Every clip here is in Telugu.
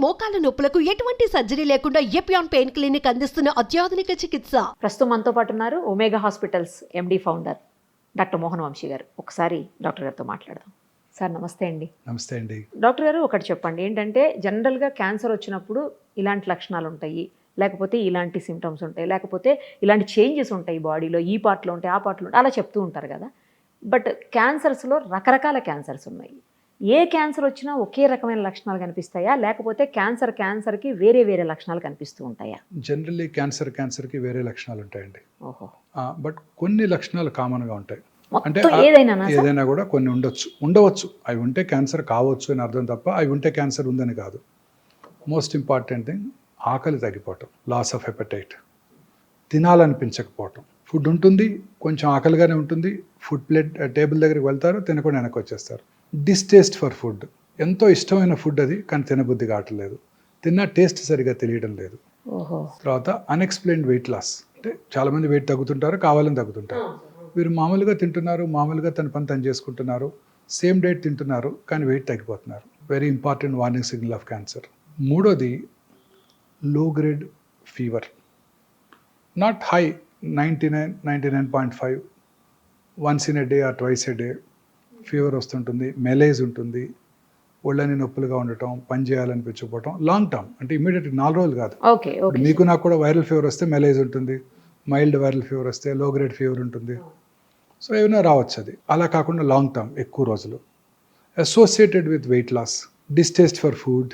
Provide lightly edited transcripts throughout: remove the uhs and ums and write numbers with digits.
మోకాల నొప్పులకు ఎటువంటి సర్జరీ లేకుండా ఎపియాన్ పెయిన్ క్లినిక్ అందిస్తున్న అత్యాధునిక చికిత్స. ప్రస్తుతం మనతో పాటు ఉన్నారు ఒమేగా హాస్పిటల్స్ ఎండి ఫౌండర్ డాక్టర్ మోహన్ వంశీ గారు. ఒకసారి డాక్టర్ గారితో మాట్లాడదాం. సార్ నమస్తే అండి. నమస్తే అండి. డాక్టర్ గారు ఒకటి చెప్పండి, ఏంటంటే జనరల్గా క్యాన్సర్ వచ్చినప్పుడు ఇలాంటి లక్షణాలు ఉంటాయి, లేకపోతే ఇలాంటి సిమ్టమ్స్ ఉంటాయి, లేకపోతే ఇలాంటి చేంజెస్ ఉంటాయి బాడీలో, ఈ పార్ట్లో ఉంటాయి ఆ పార్ట్లో ఉంటాయి, అలా చెప్తూ ఉంటారు కదా. బట్ క్యాన్సర్స్లో రకరకాల క్యాన్సర్స్ ఉన్నాయి. ఏ క్యాన్సర్ వచ్చినా ఒకే రకమైన లక్షణాలు కనిపిస్తాయా, లేకపోతే క్యాన్సర్కి వేరే వేరే లక్షణాలు కనిపిస్తూ ఉంటాయా? జనరల్లీ క్యాన్సర్కి వేరే లక్షణాలు ఉంటాయండి. ఓహో. బట్ కొన్ని లక్షణాలు కామన్గా ఉంటాయి. అంటే ఏదైనా కూడా కొన్ని ఉండవచ్చు. అవి ఉంటే క్యాన్సర్ కావచ్చు అని అర్థం తప్ప అవి ఉంటే క్యాన్సర్ ఉందని కాదు. మోస్ట్ ఇంపార్టెంట్ థింగ్ ఆకలి తగ్గిపోవటం, లాస్ ఆఫ్ హెపటైట్, తినాలనిపించకపోవటం. ఫుడ్ ఉంటుంది, కొంచెం ఆకలిగానే ఉంటుంది, ఫుడ్ ప్లేట్ టేబుల్ దగ్గరికి వెళ్తారు, తినకుండా వెనక్కి వచ్చేస్తారు. డిస్టేస్ట్ ఫర్ ఫుడ్, ఎంతో ఇష్టమైన ఫుడ్ అది, కానీ తినబుద్ధి కావట్లేదు, తిన్న టేస్ట్ సరిగా తెలియడం లేదు. తర్వాత అన్ఎక్స్ప్లెయిన్డ్ వెయిట్ లాస్, అంటే చాలామంది వెయిట్ తగ్గుతుంటారు, కావాలని తగ్గుతుంటారు. వీరు మామూలుగా తింటున్నారు, మామూలుగా తన పని తను చేసుకుంటున్నారు, సేమ్ డైట్ తింటున్నారు, కానీ వెయిట్ తగ్గిపోతున్నారు. Very important warning signal of cancer. మూడోది లో grade fever, not high, 99.5, once in a day or twice a day fever వస్తుంటుంది, మెలేజ్ ఉంటుంది, ఒళ్ళని నొప్పులుగా ఉండటం, పని చేయాలనిపించకపోవటం, లాంగ్ టర్మ్, అంటే ఇమీడియట్ 4 రోజులు కాదు. మీకు నాకు కూడా వైరల్ ఫీవర్ వస్తే మెలేజ్ ఉంటుంది, మైల్డ్ వైరల్ ఫీవర్ వస్తే లో గ్రేడ్ ఫీవర్ ఉంటుంది. సో ఏమైనా రావచ్చు అది. అలా కాకుండా లాంగ్ టర్మ్, ఎక్కువ రోజులు, associated with weight loss, distaste for food,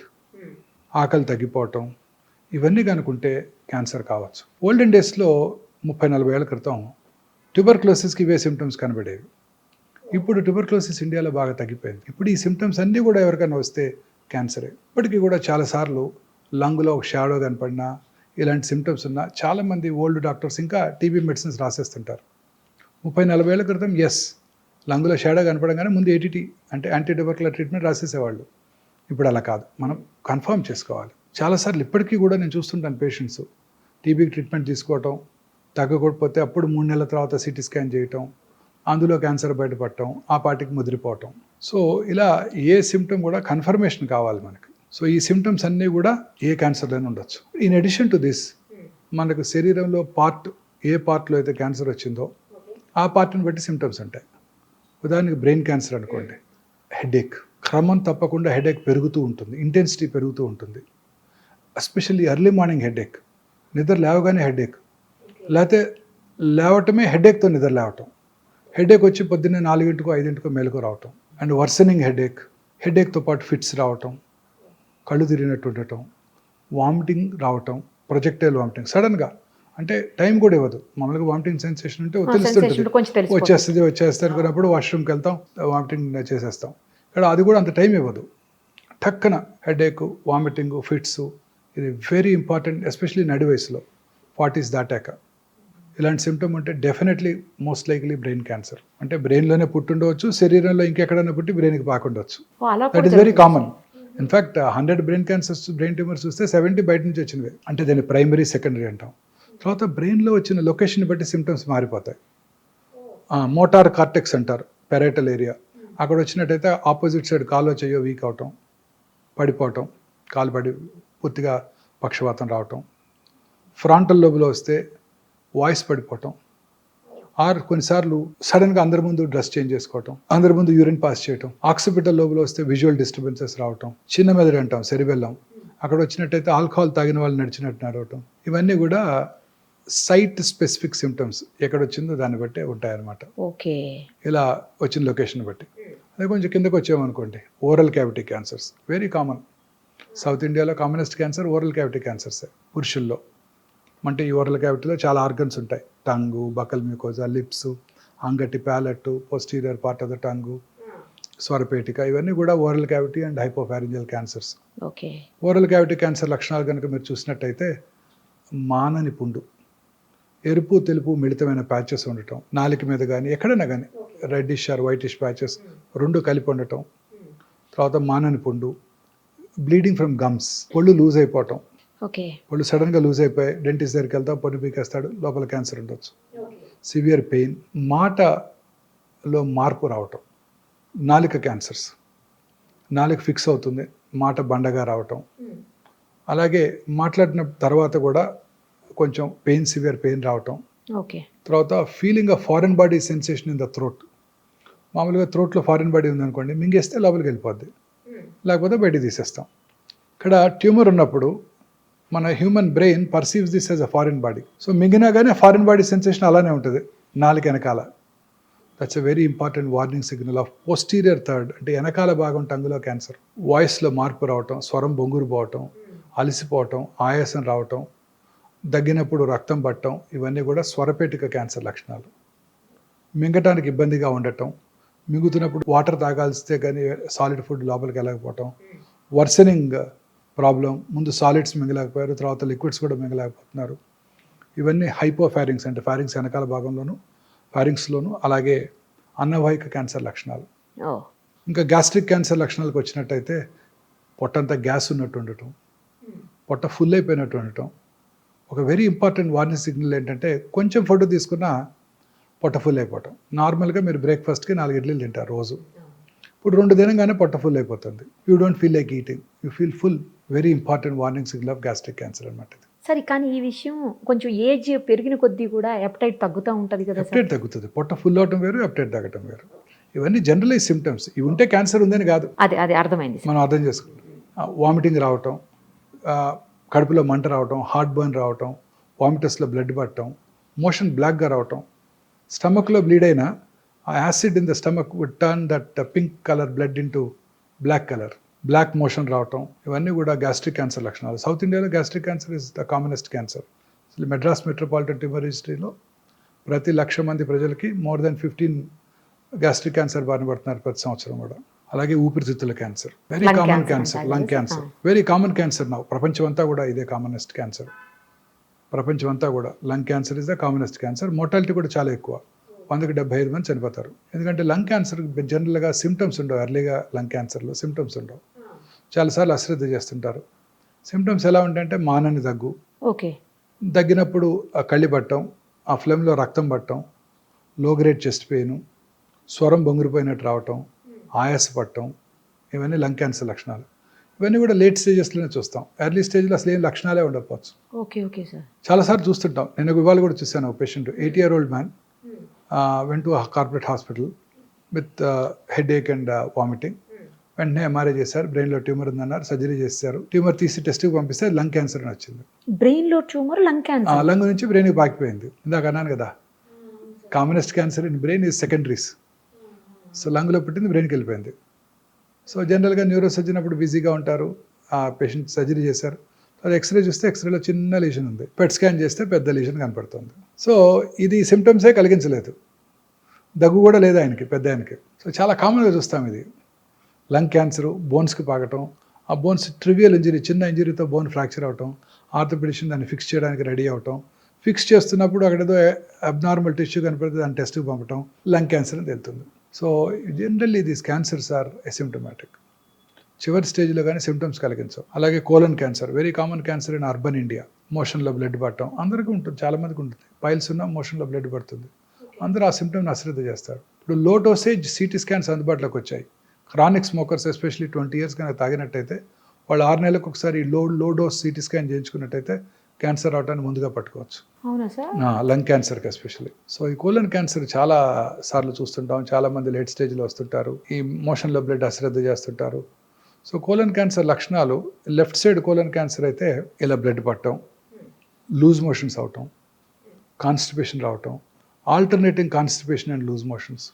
ఆకలి తగ్గిపోవటం, ఇవన్నీ కనుకుంటే క్యాన్సర్ కావచ్చు. ఓల్డెన్ డేస్లో 30-40 ఏళ్ల క్రితం ట్యూబర్క్లోసిస్కి ఇవే సిమ్టమ్స్ కనబడేవి. ఇప్పుడు ట్యూబర్క్లోసిస్ ఇండియాలో బాగా తగ్గిపోయింది. ఇప్పుడు ఈ సిమ్టమ్స్ అన్నీ కూడా ఎవరికైనా వస్తే క్యాన్సరే. ఇప్పటికీ కూడా చాలాసార్లు లంగ్లో ఒక షాడో కనపడినా, ఇలాంటి సిమ్టమ్స్ ఉన్నా చాలామంది ఓల్డ్ డాక్టర్స్ ఇంకా టీబీ మెడిసిన్స్ రాసేస్తుంటారు. 30-40 ఏళ్ల క్రితం లంగ్లో షాడో కనపడగానే ముందు ఏటీటీ అంటే యాంటీ ట్యూబర్కులర్ ట్రీట్మెంట్ రాసేసేవాళ్ళు. ఇప్పుడు అలా కాదు, మనం కన్ఫర్మ్ చేసుకోవాలి. చాలాసార్లు ఇప్పటికీ కూడా నేను చూస్తుంటాను, పేషెంట్స్ టీబీకి ట్రీట్మెంట్ తీసుకోవటం, తగ్గకపోతే అప్పుడు 3 నెలల తర్వాత సిటీ స్కాన్ చేయటం, అందులో క్యాన్సర్ బయటపడటం, ఆ పార్టీకి ముదిరిపోవటం. సో ఇలా ఏ సిమ్టమ్ కూడా కన్ఫర్మేషన్ కావాలి మనకి. సో ఈ సిమ్టమ్స్ అన్నీ కూడా ఏ క్యాన్సర్లోనే ఉండొచ్చు. ఇన్ అడిషన్ టు దిస్, మనకు శరీరంలో ఏ పార్ట్లో అయితే క్యాన్సర్ వచ్చిందో ఆ పార్ట్ని బట్టి సిమ్టమ్స్ ఉంటాయి. ఉదాహరణకి బ్రెయిన్ క్యాన్సర్ అనుకోండి, హెడేక్, క్రమం తప్పకుండా హెడేక్ పెరుగుతూ ఉంటుంది, ఇంటెన్సిటీ పెరుగుతూ ఉంటుంది. ఎస్పెషల్లీ ఎర్లీ మార్నింగ్ హెడేక్, నిద్ర లేవగానే హెడేక్, లేకపోతే లేవటమే హెడేక్తో నిద్ర లేవటం, హెడేక్ వచ్చి పొద్దున్నే 4 5 మేలుకు రావటం, అండ్ వర్సనింగ్ హెడేక్తో పాటు ఫిట్స్ రావటం, కళ్ళు తిరిగినట్టు ఉండటం, వామిటింగ్ రావటం, ప్రొజెక్టైల్ వామిటింగ్ సడన్గా, అంటే టైం కూడా ఇవ్వదు. మామూలుగా వామిటింగ్ సెన్సేషన్ ఉంటే తెలుస్తుంటుంది, వచ్చేస్తే అనుకున్నప్పుడు వాష్రూమ్కి వెళ్తాం, వామిటింగ్ చేసేస్తాం. ఇక్కడ అది కూడా అంత టైం ఇవ్వదు, టక్కన హెడేక్, వామిటింగ్, ఫిట్స్. ఇది వెరీ ఇంపార్టెంట్, ఎస్పెషలీ నడి వయసులో 40s దాటాక ఇలాంటి సిమ్టమ్ ఉంటే definitely most likely brain cancer. అంటే బ్రెయిన్లోనే పుట్టుండవచ్చు, శరీరంలో ఇంకెక్కడైనా పుట్టి బ్రెయిన్కి పాకుండవచ్చు. That is very common. In fact 100 brain cancers, brain tumours చూస్తే 70 బయట నుంచి వచ్చినవే. అంటే దాన్ని ప్రైమరీ, సెకండరీ అంటాం. తర్వాత బ్రెయిన్లో వచ్చిన లొకేషన్ బట్టి సిమ్టమ్స్ మారిపోతాయి. మోటార్ కార్టెక్స్ అంటారు, పెరైటల్ ఏరియా, అక్కడ వచ్చినట్టయితే ఆపోజిట్ సైడ్ కాల్లో చెయ్యో వీక్ అవటం, పడిపోవటం, కాలు పడి పూర్తిగా పక్షవాతం రావటం. ఫ్రాంటల్ లోబులో వస్తే వాయిస్ పడిపోవటం, ఆర్ కొన్నిసార్లు సడన్గా అందరి ముందు డ్రెస్ చేంజ్ చేసుకోవటం, అందరి ముందు యూరిన్ పాస్ చేయటం. ఆక్సిపిటల్ లోబులో వస్తే విజువల్ డిస్టర్బెన్సెస్ రావటం. చిన్న మెదడు అంటాం, సెరిబెల్లం, అక్కడ వచ్చినట్టయితే ఆల్కహాల్ తాగిన వాళ్ళు నడిచినట్టు నడవటం. ఇవన్నీ కూడా సైట్ స్పెసిఫిక్ సిమ్టమ్స్, ఎక్కడ వచ్చిందో దాన్ని బట్టే ఉంటాయన్నమాట. ఓకే, ఇలా వచ్చిన లొకేషన్ బట్టి. అదే కొంచెం కిందకు వచ్చామనుకోండి, oral cavity cancers very common. South ఇండియాలో కామనెస్ట్ క్యాన్సర్ ఓరల్ క్యావిటీ క్యాన్సర్సే పురుషుల్లో. అంటే ఈ ఓరల్ క్యావిటీలో చాలా ఆర్గన్స్ ఉంటాయి, టంగు, బకల్ మ్యూకోజా, లిప్స్, అంగటి, palate, posterior part of the tongue, స్వరపేటిక, ఇవన్నీ కూడా oral cavity and hypopharyngeal cancers. Okay. Oral cavity cancer లక్షణాలు కనుక మీరు చూసినట్టయితే, మానని పుండు, ఎరుపు తెలుపు మిళితమైన ప్యాచెస్ ఉండటం, నాలుక మీద కానీ ఎక్కడైనా కానీ రెడ్డిష్ ఆర్ వైటిష్ ప్యాచెస్ 2 కలిపి ఉండటం. తర్వాత మానని పుండు, బ్లీడింగ్ ఫ్రమ్ గమ్స్, ఒళ్ళు లూజ్ అయిపోవటం. ఒళ్ళు సడన్గా లూజ్ అయిపోయి డెంటిస్ట్ దగ్గరికి వెళ్తాం, పొన్ను పీకేస్తాడు, లోపల క్యాన్సర్ ఉండొచ్చు. సివియర్ పెయిన్, మాటలో మార్పు రావటం, నాలుక క్యాన్సర్స్, నాలుక ఫిక్స్ అవుతుంది, మాట బండగా రావటం, అలాగే మాట్లాడిన తర్వాత కూడా కొంచెం సివియర్ పెయిన్ రావటం. ఓకే. తర్వాత feeling of foreign body sensation in the throat. మామూలుగా థ్రోట్లో ఫారెన్ బాడీ ఉందనుకోండి, మింగేస్తే లోపలికి వెళ్ళిపోద్ది, లేకపోతే బయటికి తీసేస్తాం. ఇక్కడ ట్యూమర్ ఉన్నప్పుడు మన human brain perceives this as a foreign body. So మింగినా కానీ ఫారిన్ బాడీ సెన్సేషన్ అలానే ఉంటుంది నాలుగు వెనకాల. That's a very important warning signal of posterior third, అంటే వెనకాల భాగం టంగులో క్యాన్సర్. వాయిస్లో మార్పు రావటం, స్వరం బొంగురు పోవటం, అలసిపోవటం, ఆయాసం రావటం, దగ్గినప్పుడు రక్తం పట్టడం, ఇవన్నీ కూడా స్వరపేటిక క్యాన్సర్ లక్షణాలు. మింగటానికి ఇబ్బందిగా ఉండటం, మింగుతున్నప్పుడు వాటర్ తాగాల్స్తే కానీ సాలిడ్ ఫుడ్ లోపలికి వెళ్ళకపోవటం, వర్సనింగ్ ప్రాబ్లం, ముందు సాలిడ్స్ మింగలేకపోయారు, తర్వాత లిక్విడ్స్ కూడా మింగలేకపోతున్నారు. ఇవన్నీ హైపోఫారింగ్స్, అంటే ఫారింగ్స్ వెనకాల భాగంలోను ఫారింగ్స్లోను, అలాగే అన్నవాహిక క్యాన్సర్ లక్షణాలు. ఇంకా గ్యాస్ట్రిక్ క్యాన్సర్ లక్షణాలకు వచ్చినట్టయితే పొట్టంతా గ్యాస్ ఉన్నట్టు ఉండటం, పొట్ట ఫుల్ అయిపోయినట్టు ఉండటం. ఒక వెరీ ఇంపార్టెంట్ వార్నింగ్ సిగ్నల్ ఏంటంటే కొంచెం ఫుడ్ తీసుకున్నా పొట్ట ఫుల్ అయిపోవటం. నార్మల్గా మీరు బ్రేక్ఫాస్ట్కి 4 ఇడ్లీలు తింటారు రోజు, ఇప్పుడు 2 తినగానే పొట్ట ఫుల్ అయిపోతుంది. You don't feel like eating, you feel full. Very important warning signal of gastric cancer అనమాట. సరే, కానీ ఈ విషయం కొంచెం ఏజ్ పెరిగిన కొద్దీ కూడా ఎప్టైట్ తగ్గుతూ ఉంటుంది కదా? ఎప్టైట్ తగ్గుతుంది, పొట్ట ఫుల్ అవటం వేరు, ఎప్టైట్ తగ్గటం వేరు. ఇవన్నీ జనరలైజ్ సిమ్టమ్స్. ఇవి ఉంటే క్యాన్సర్ ఉందని కాదు, అదే అర్థమైంది. మనం అర్థం చేసుకుంటాం. వామిటింగ్ రావటం, కడుపులో మంట రావటం, హార్ట్ బర్న్ రావటం, వామిటస్లో బ్లడ్ పట్టడం, మోషన్ బ్లాక్గా రావటం, స్టమక్లో బ్లీడ్ అయినా ఆ acid in the stomach would turn that pink colour blood into black colour, black motion రావటం, ఇవన్నీ కూడా గ్యాస్ట్రిక్ క్యాన్సర్ లక్షణాలు. సౌత్ ఇండియాలో gastric cancer is the commonest cancer. Madras metropolitan tumour రిజిస్ట్రీలో ప్రతి 1,00,000 మంది ప్రజలకి మోర్ దెన్ 15 గ్యాస్ట్రిక్ క్యాన్సర్ బారిన పడుతున్నారు ప్రతి సంవత్సరం కూడా. అలాగే ఊపిరితిత్తుల cancer, very common cancer. Lung cancer very common cancer now. ప్రపంచం అంతా కూడా ఇదే కామనెస్ట్ క్యాన్సర్. ప్రపంచం అంతా కూడా lung cancer is the commonest cancer. Mortality కూడా చాలా ఎక్కువ, 100కి 75 మంది చనిపోతారు. ఎందుకంటే లంగ్ క్యాన్సర్ జనరల్గా సిమ్టమ్స్ ఉండవు. ఎర్లీగా లంగ్ క్యాన్సర్లో సిమ్టమ్స్ ఉండవు, చాలాసార్లు అశ్రద్ధ చేస్తుంటారు. సిమ్టమ్స్ ఎలా ఉంటాయంటే మానని దగ్గు, ఓకే, దగ్గినప్పుడు ఆ కళ్ళి పట్టడం, ఆ ఫ్లెమ్లో రక్తం పట్టడం, లో గ్రేడ్ చెస్ట్ పెయిన్, స్వరం బొంగురిపోయినట్టు రావటం, ఆయాస పట్టడం, ఇవన్నీ లంగ్ క్యాన్సర్ లక్షణాలు. ఇవన్నీ కూడా లేట్ స్టేజెస్లోనే చూస్తాం. ఎర్లీ స్టేజ్లో అసలు ఏం లక్షణాలే ఉండకపోవచ్చు. Okay okay sir. చాలాసార్లు చూస్తుంటాం. నేను ఇవాళ కూడా చూశాను ఒక patient, 80-year-old man, went to corporate hospital with headache and vomiting. వెంటనే ఎంఆర్ఐ చేశారు, బ్రెయిన్లో ట్యూమర్ ఉందన్నారు, సర్జరీ చేశారు. ట్యూమర్ తీసి టెస్ట్కి పంపిస్తే లంగ్ క్యాన్సర్ అని వచ్చింది. బ్రెయిన్లో ట్యూమర్, లంగ్ క్యాన్సర్, లంగ్ నుంచి బ్రెయిన్కి పాకిపోయింది. ఇందాక అన్నాను కదా, commonest cancer in brain is secondaries. So లంగ్లో పుట్టింది బ్రెయిన్కి వెళ్ళిపోయింది. సో జనరల్గా న్యూరో సర్జన్ అప్పుడు బిజీగా ఉంటారు. ఆ పేషెంట్ సర్జరీ చేశారు, అది ఎక్స్రే చూస్తే ఎక్స్రేలో చిన్న లీషన్ ఉంది, పెట్ స్కాన్ చేస్తే పెద్ద లీషన్ కనపడుతుంది. సో ఇది సిమ్టమ్సే కలిగించలేదు, దగ్గు కూడా లేదు ఆయనకి, పెద్ద ఆయనకి. సో చాలా కామన్గా చూస్తాం ఇది. లంగ్ క్యాన్సరు, బోన్స్కి పాకటం, ఆ బోన్స్ ట్రివియల్ ఇంజరీ, చిన్న ఇంజరీతో బోన్ ఫ్రాక్చర్ అవటం, ఆర్థోపెడిషన్ దాన్ని ఫిక్స్ చేయడానికి రెడీ అవటం, ఫిక్స్ చేస్తున్నప్పుడు అక్కడేదో అబ్నార్మల్ టిష్యూ కనపడితే దాన్ని టెస్ట్కి పంపటం, లంగ్ క్యాన్సర్ అని తెలుస్తుంది. So generally these cancers are asymptomatic. చివరి స్టేజ్లో కానీ సిమ్టమ్స్ కలిగించవు. అలాగే colon cancer, very common cancer in urban India. మోషన్లో బ్లడ్ పట్టడం అందరికీ ఉంటుంది, చాలామందికి ఉంటుంది. పైల్స్ ఉన్న మోషన్లో బ్లడ్ పడుతుంది, అందరూ ఆ సిమ్టమ్ని అశ్రద్ధ చేస్తారు. ఇప్పుడు లో డోసేజ్ సిటీ స్కాన్స్ అందుబాటులోకి వచ్చాయి. క్రానిక్ స్మోకర్స్ ఎస్పెషల్లీ 20 years కనుక తాగినట్టయితే వాళ్ళు 6 నెలలకు ఒకసారి లో డోస్ సిటీ స్కాన్ చేయించుకున్నట్టయితే క్యాన్సర్ రావడానికి ముందుగా పట్టుకోవచ్చు. అవునా సార్? లంగ్ క్యాన్సర్కి ఎస్పెషల్లీ. సో ఈ కోలన్ క్యాన్సర్ చాలా సార్లు చూస్తుంటాం, చాలామంది లేట్ స్టేజ్లో వస్తుంటారు, ఈ మోషన్లో బ్లడ్ అశ్రద్ధ చేస్తుంటారు. సో కోలన్ క్యాన్సర్ లక్షణాలు, లెఫ్ట్ సైడ్ కోలన్ క్యాన్సర్ అయితే ఇలా బ్లడ్ పట్టడం, లూజ్ మోషన్స్ అవటం, కాన్స్టిపేషన్ రావటం, alternating constipation and loose motions,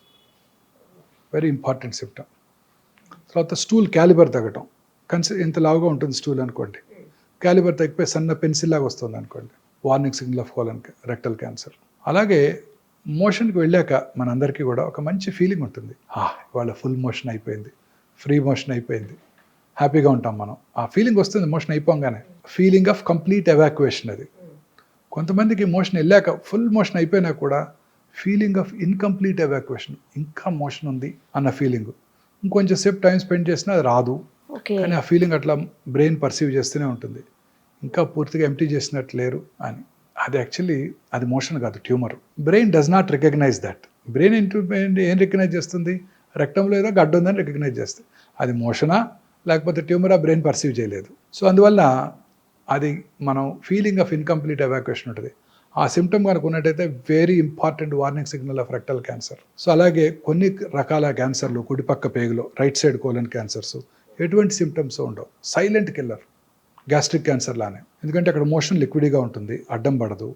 very important symptom. తర్వాత స్టూల్ క్యాలిబర్ తగ్గటం, ఇంత లావుగా ఉంటుంది స్టూల్ అనుకోండి, క్యాలిబర్ తగ్గిపోయి సన్న పెన్సిల్ లాగా వస్తుంది అనుకోండి, warning signal of colon rectal cancer. అలాగే మోషన్కి వెళ్ళాక మనందరికీ కూడా ఒక మంచి ఫీలింగ్ ఉంటుంది, ఇవాళ ఫుల్ మోషన్ అయిపోయింది, ఫ్రీ మోషన్ అయిపోయింది, హ్యాపీగా ఉంటాం మనం. ఆ ఫీలింగ్ వస్తుంది మోషన్ అయిపోగానే, ఫీలింగ్ ఆఫ్ కంప్లీట్ ఎవాక్యుయేషన్. అది కొంతమందికి మోషన్ వెళ్ళాక ఫుల్ మోషన్ అయిపోయినా కూడా ఫీలింగ్ ఆఫ్ ఇన్కంప్లీట్ ఎవాక్యుయేషన్, ఇంకా మోషన్ ఉంది అన్న ఫీలింగ్. ఇంకొంచెం సేపు టైం స్పెండ్ చేసినా అది రాదు, కానీ ఆ ఫీలింగ్ అట్లా బ్రెయిన్ పర్సీవ్ చేస్తూనే ఉంటుంది, ఇంకా పూర్తిగా ఎంప్టీ చేసినట్టు లేరు అని. అది యాక్చువల్లీ అది మోషన్ కాదు, tumour. Brain does not recognize that. Brain ఏం రికగ్నైజ్ చేస్తుంది? రెక్టంలో ఏదో గడ్డ ఉందని రికగ్నైజ్ చేస్తుంది. అది మోషనా లేకపోతే ట్యూమరా బ్రెయిన్ పర్సీవ్ చేయలేదు. సో అందువల్ల అది మనం ఫీలింగ్ ఆఫ్ ఇన్కంప్లీట్ ఎవాక్యుయేషన్ ఉంటుంది. ఆ సిమ్టమ్ కనుక ఉన్నట్టయితే very important warning signal of rectal cancer. So అలాగే కొన్ని రకాల క్యాన్సర్లు కుడిపక్క పేగులో రైట్ సైడ్ కోలన్ క్యాన్సర్స్ ఎటువంటి సిమ్టమ్స్ ఉండవు, సైలెంట్ కిల్లర్. గ్యాస్ట్రిక్ క్యాన్సర్ లానే, ఎందుకంటే అక్కడ మోషన్ లిక్విడ్గా ఉంటుంది, అడ్డం పడదు.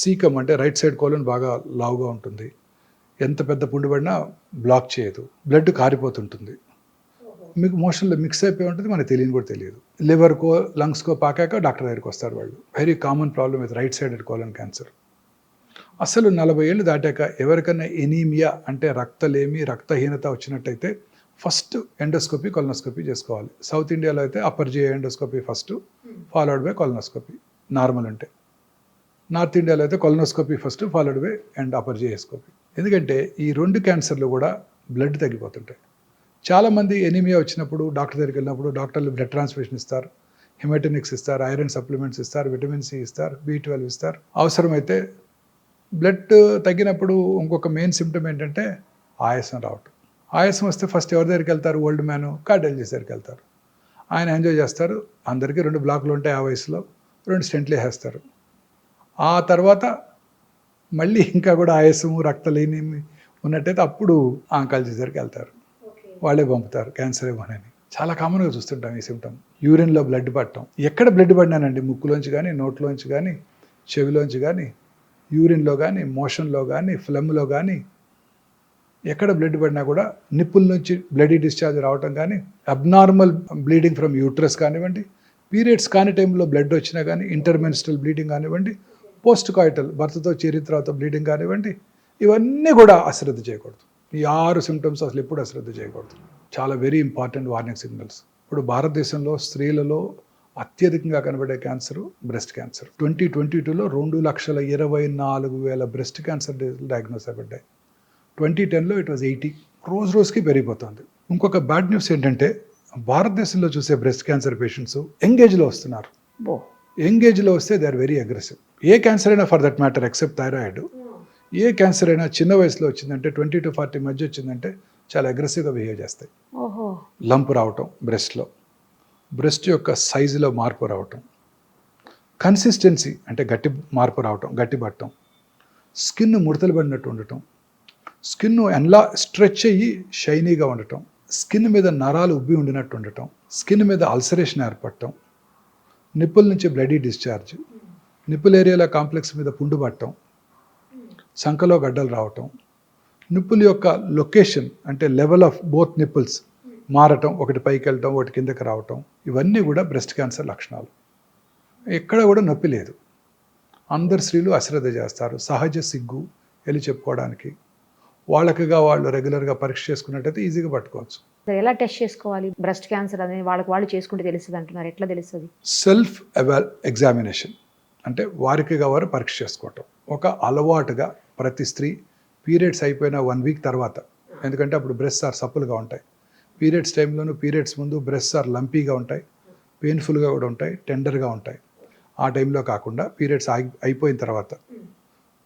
సీకమ్ అంటే రైట్ సైడ్ కోలన్ బాగా లావుగా ఉంటుంది, ఎంత పెద్ద పుండు పడినా బ్లాక్ చేయదు, బ్లడ్ కారిపోతుంటుంది, మీకు మోషన్లో మిక్స్ అయిపోయి ఉంటుంది, మనకు తెలియని కూడా తెలియదు. లివర్కో లంగ్స్కో పాకాక డాక్టర్ దగ్గరికి వస్తారు వాళ్ళు. Very common problem with right sided colon cancer. అసలు 40 ఏళ్ళు దాటాక ఎవరికైనా ఎనీమియా అంటే రక్తలేమి రక్తహీనత వచ్చినట్టయితే ఫస్ట్ ఎండోస్కోపీ కొలనోస్కోపీ చేసుకోవాలి. సౌత్ ఇండియాలో అయితే upper GI endoscopy first, followed by colonoscopy normal ఉంటే. నార్త్ ఇండియాలో అయితే colonoscopy first, followed by and upper GI scopy. ఎందుకంటే ఈ 2 క్యాన్సర్లు కూడా బ్లడ్ తగ్గిపోతుంటాయి. చాలామంది ఎనీమియా వచ్చినప్పుడు డాక్టర్ దగ్గరికి వెళ్ళినప్పుడు డాక్టర్లు బ్లడ్ ట్రాన్స్ఫ్యూషన్ ఇస్తారు, హిమటోనిక్స్ ఇస్తారు, ఐరన్ సప్లిమెంట్స్ ఇస్తారు, విటమిన్ సి ఇస్తారు, B12 ఇస్తారు. అవసరమైతే బ్లడ్ తగ్గినప్పుడు ఇంకొక మెయిన్ సిమ్టమ్ ఏంటంటే ఆయాసం రావటం. ఆయాసం వస్తే ఫస్ట్ ఎవరి దగ్గరికి వెళ్తారు? ఓల్డ్ మ్యాన్ కార్డియాలజిస్ట్ దగ్గరికి వెళ్తారు. ఆయన ఎంజాయ్ చేస్తారు, అందరికీ 2 బ్లాకులు ఉంటాయి ఆ వయసులో, 2 స్టెంట్లు వేసేస్తారు. ఆ తర్వాత మళ్ళీ ఇంకా కూడా ఆయాసము రక్తలేని ఉన్నట్టయితే అప్పుడు ఆంకాలజీ దగ్గరికి వెళ్తారు, వాళ్ళే పంపుతారు క్యాన్సర్ ఏమోనని. చాలా కామన్గా చూస్తుంటాం ఈ సిమ్టమ్. యూరిన్లో బ్లడ్ పట్టడం. ఎక్కడ బ్లడ్ పడినానండి, ముక్కులోంచి కానీ, నోట్లోంచి కానీ, చెవిలోంచి కానీ, యూరిన్లో కానీ, మోషన్లో కానీ, ఫ్లమ్లో కానీ, ఎక్కడ బ్లడ్ పడినా కూడా నిప్పుల నుంచి బ్లడీ డిశ్చార్జ్ రావటం కానీ, అబ్నార్మల్ బ్లీడింగ్ ఫ్రమ్ యూట్రస్ కానివ్వండి, పీరియడ్స్ కాని టైంలో బ్లడ్ వచ్చినా కానీ, ఇంటర్మెన్స్ట్రల్ బ్లీడింగ్ కానివ్వండి, పోస్ట్ కాయిటల్ భర్తతో చేరిన తర్వాత బ్లీడింగ్ కానివ్వండి, ఇవన్నీ కూడా అశ్రద్ధ చేయకూడదు. ఈ 6 సిమ్టమ్స్ అసలు ఎప్పుడు అశ్రద్ధ చేయకూడదు. చాలా వెరీ ఇంపార్టెంట్ వార్నింగ్ సిగ్నల్స్. ఇప్పుడు భారతదేశంలో స్త్రీలలో అత్యధికంగా కనబడే క్యాన్సర్ బ్రెస్ట్ క్యాన్సర్. 2022లో 2,24,000 బ్రెస్ట్ క్యాన్సర్ డయాగ్నోస్ అయ్యాయి. 2010లో ఇట్ వాజ్ 80. రోజుకి పెరిగిపోతుంది. ఇంకొక బ్యాడ్ న్యూస్ ఏంటంటే భారతదేశంలో చూసే బ్రెస్ట్ క్యాన్సర్ పేషెంట్స్ యంగేజ్లో వస్తున్నారు. యంగేజ్లో వస్తే దే ఆర్ వెరీ అగ్రెసివ్. ఏ క్యాన్సర్ అయినా for that matter except thyroid, ఏ క్యాన్సర్ అయినా చిన్న వయసులో వచ్చిందంటే 20 to 40 మధ్య వచ్చిందంటే చాలా అగ్రెసివ్గా బిహేవ్ చేస్తాయి. లంప్ రావటం బ్రెస్ట్లో, బ్రెస్ట్ యొక్క సైజులో మార్పు రావటం, కన్సిస్టెన్సీ అంటే గట్టి మార్పు రావటం, గట్టి పట్టడం, స్కిన్ ముడతలు పడినట్టు ఉండటం, స్కిన్ ఎలా స్ట్రెచ్ అయ్యి షైనీగా ఉండటం, స్కిన్ మీద నరాలు ఉబ్బి ఉండినట్టు ఉండటం, స్కిన్ మీద అల్సరేషన్ ఏర్పడటం, నిప్పుల నుంచి బ్లడీ డిశ్చార్జ్, నిప్పుల్ ఏరియాల కాంప్లెక్స్ మీద పుండు పట్టడం, సంకలో గడ్డలు రావటం, నిప్పుల యొక్క లొకేషన్ అంటే లెవెల్ ఆఫ్ బోత్ నిప్పుల్స్ మారటం, ఒకటి పైకి వెళ్ళటం ఒకటి కిందకి రావటం, ఇవన్నీ కూడా బ్రెస్ట్ క్యాన్సర్ లక్షణాలు. ఎక్కడ కూడా నొప్పి లేదు. అందరు స్త్రీలు అశ్రద్ధ చేస్తారు, సహజ సిగ్గు వెళ్ళి చెప్పుకోవడానికి. వాళ్ళకిగా వాళ్ళు రెగ్యులర్గా పరీక్ష చేసుకున్నట్టయితే ఈజీగా పట్టుకోవచ్చు. ఎలా టెస్ట్ చేసుకోవాలి బ్రెస్ట్ క్యాన్సర్ అనేది? వాళ్ళు చేసుకుంటే తెలుస్తుంది అంటున్నారు, ఎట్లా తెలుస్తుంది? సెల్ఫ్ ఎగ్జామినేషన్ అంటే వారికిగా వారు పరీక్ష చేసుకోవటం ఒక అలవాటుగా ప్రతి స్త్రీ పీరియడ్స్ అయిపోయిన 1 వీక్ తర్వాత, ఎందుకంటే అప్పుడు బ్రెస్ట్స్ ఆర్ సప్పులుగా ఉంటాయి. పీరియడ్స్ టైంలోనూ పీరియడ్స్ ముందు బ్రెస్ట్స్ ఆర్ లంపీగా ఉంటాయి, పెయిన్ఫుల్గా కూడా ఉంటాయి, టెండర్గా ఉంటాయి. ఆ టైంలో కాకుండా పీరియడ్స్ అయిపోయిన తర్వాత,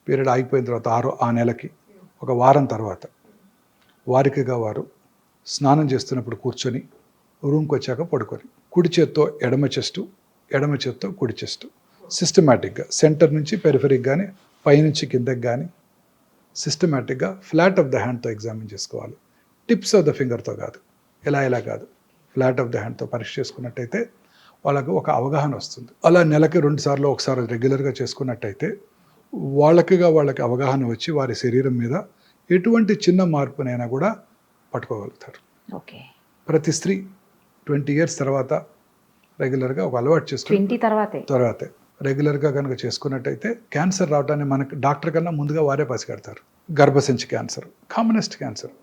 పీరియడ్ ఆగిపోయిన తర్వాత ఆ నెలకి 1 వారం తర్వాత వారికిగా వారు స్నానం చేస్తున్నప్పుడు కూర్చొని రూమ్కి వచ్చాక పడుకొని కుడి చేత్తో ఎడమ చెస్టు, ఎడమ చేత్తో కుడి చెస్టు సిస్టమేటిక్గా సెంటర్ నుంచి పెరిఫెరిక్ కానీ పైనుంచి కిందకి కానీ సిస్టమేటిక్గా ఫ్లాట్ ఆఫ్ ద హ్యాండ్తో ఎగ్జామిన్ చేసుకోవాలి. టిప్స్ ఆఫ్ ద ఫింగర్తో కాదు, ఎలా కాదు, ఫ్లాట్ ఆఫ్ ద హ్యాండ్తో పరీక్ష చేసుకున్నట్టయితే వాళ్ళకు ఒక అవగాహన వస్తుంది. అలా నెలకి 2 సార్లు ఒకసారి రెగ్యులర్గా చేసుకున్నట్టయితే వాళ్ళకి అవగాహన వచ్చి వారి శరీరం మీద ఎటువంటి చిన్న మార్పునైనా కూడా పట్టుకోగలుగుతారు. ఓకే. ప్రతి స్త్రీ 20 years తర్వాత రెగ్యులర్గా ఒక అలవాటు చేసుకుని తర్వాతే రెగ్యులర్గా కనుక చేసుకున్నట్టయితే క్యాన్సర్ రావడాన్ని మనకు డాక్టర్ కన్నా ముందుగా వారే పసిగడతారు. గర్భసంచి క్యాన్సర్ కామనెస్ట్ క్యాన్సర్.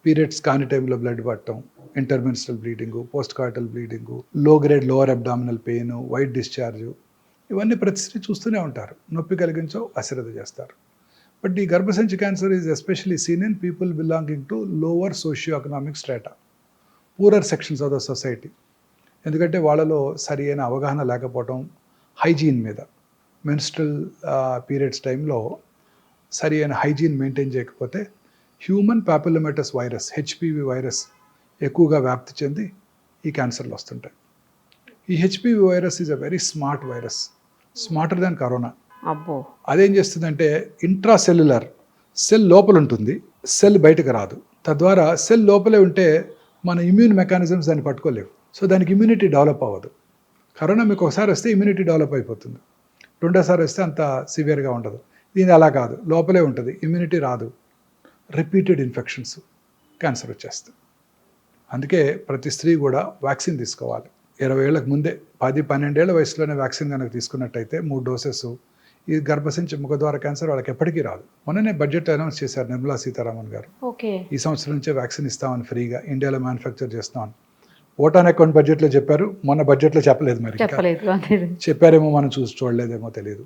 పీరియడ్స్ కాని టైంలో బ్లడ్ పట్టడం, intermenstrual bleeding, post coital bleeding, low grade lower abdominal pain, white discharge, ఇవన్నీ ప్రతి స్త్రీ చూస్తూనే ఉంటారు. నొప్పి కలిగించో అశ్రద్ధ చేస్తారు. బట్ ఈ గర్భసంచి cancer is especially seen in people belonging to lower socio economic strata, poorer sections of the society. ఎందుకంటే వాళ్ళలో సరి అయిన అవగాహన లేకపోవటం, హైజీన్ మీద, మెన్స్ట్రల్ పీరియడ్స్ టైంలో సరి అయిన హైజీన్ మెయింటైన్ చేయకపోతే హ్యూమన్ పాపిలోమేటస్ వైరస్ HPV వైరస్ ఎక్కువగా వ్యాప్తి చెంది ఈ క్యాన్సర్లు వస్తుంటాయి. ఈ HPV virus is a very smart virus, smarter than corona. అబ్బో. అదేం చేస్తుందంటే ఇంట్రా సెల్యులర్, సెల్ లోపల ఉంటుంది, సెల్ బయటకు రాదు. తద్వారా సెల్ లోపలే ఉంటే మన ఇమ్యూన్ మెకానిజమ్స్ దాన్ని పట్టుకోలేవు. సో దానికి ఇమ్యూనిటీ డెవలప్ అవ్వదు. కరోనా మీకు ఒకసారి వస్తే ఇమ్యూనిటీ డెవలప్ అయిపోతుంది, రెండోసారి వస్తే అంత సివియర్గా ఉండదు. దీని అలా కాదు, లోపలే ఉంటుంది, ఇమ్యూనిటీ రాదు, రిపీటెడ్ ఇన్ఫెక్షన్స్, క్యాన్సర్ వచ్చేస్తుంది. అందుకే ప్రతి స్త్రీ కూడా వ్యాక్సిన్ తీసుకోవాలి. 20 ఏళ్ళకు ముందే 10-12 ఏళ్ల వయసులోనే వ్యాక్సిన్ కనుక తీసుకున్నట్టయితే 3 డోసెస్ ఈ గర్భసంచి ముఖద్వార క్యాన్సర్ వాళ్ళకి ఎప్పటికీ రాదు. మొన్ననే బడ్జెట్ అనౌన్స్ చేశారు నిర్మలా సీతారామన్ గారు. ఓకే. ఈ సంవత్సరం నుంచే వ్యాక్సిన్ ఇస్తామని ఫ్రీగా ఇండియాలో మ్యానుఫ్యాక్చర్ చేస్తామని ఓటాన్ అకౌంట్ బడ్జెట్లో చెప్పారు, మొన్న బడ్జెట్లో చెప్పలేదు. మరి చెప్పారేమో మనం చూడలేదేమో తెలియదు,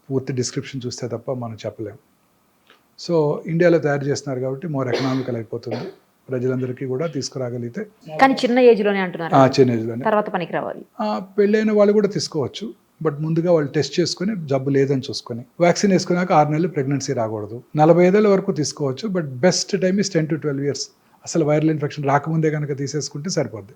పూర్తి డిస్క్రిప్షన్ చూస్తే తప్ప మనం చెప్పలేము. సో ఇండియాలో తయారు చేస్తున్నారు కాబట్టి మోర్ ఎకనామికల్ అయిపోతుంది, ప్రజలందరికీ కూడా తీసుకురాగలిగితే. కానీ చిన్న ఏజ్లోనే అంటున్నారు, చిన్న ఏజ్లోనే, తర్వాత పనికి రావాలి. పెళ్ళైన వాళ్ళు కూడా తీసుకోవచ్చు, బట్ ముందుగా వాళ్ళు టెస్ట్ చేసుకుని జబ్బు లేదని చూసుకొని వ్యాక్సిన్ వేసుకున్నాక 6 నెలలు ప్రెగ్నెన్సీ రాకూడదు. 45 ఏళ్ళ వరకు తీసుకోవచ్చు, but best time is 10 to 12 years. అసలు వైరల్ ఇన్ఫెక్షన్ రాకముందే కనుక తీసేసుకుంటే సరిపోద్ది.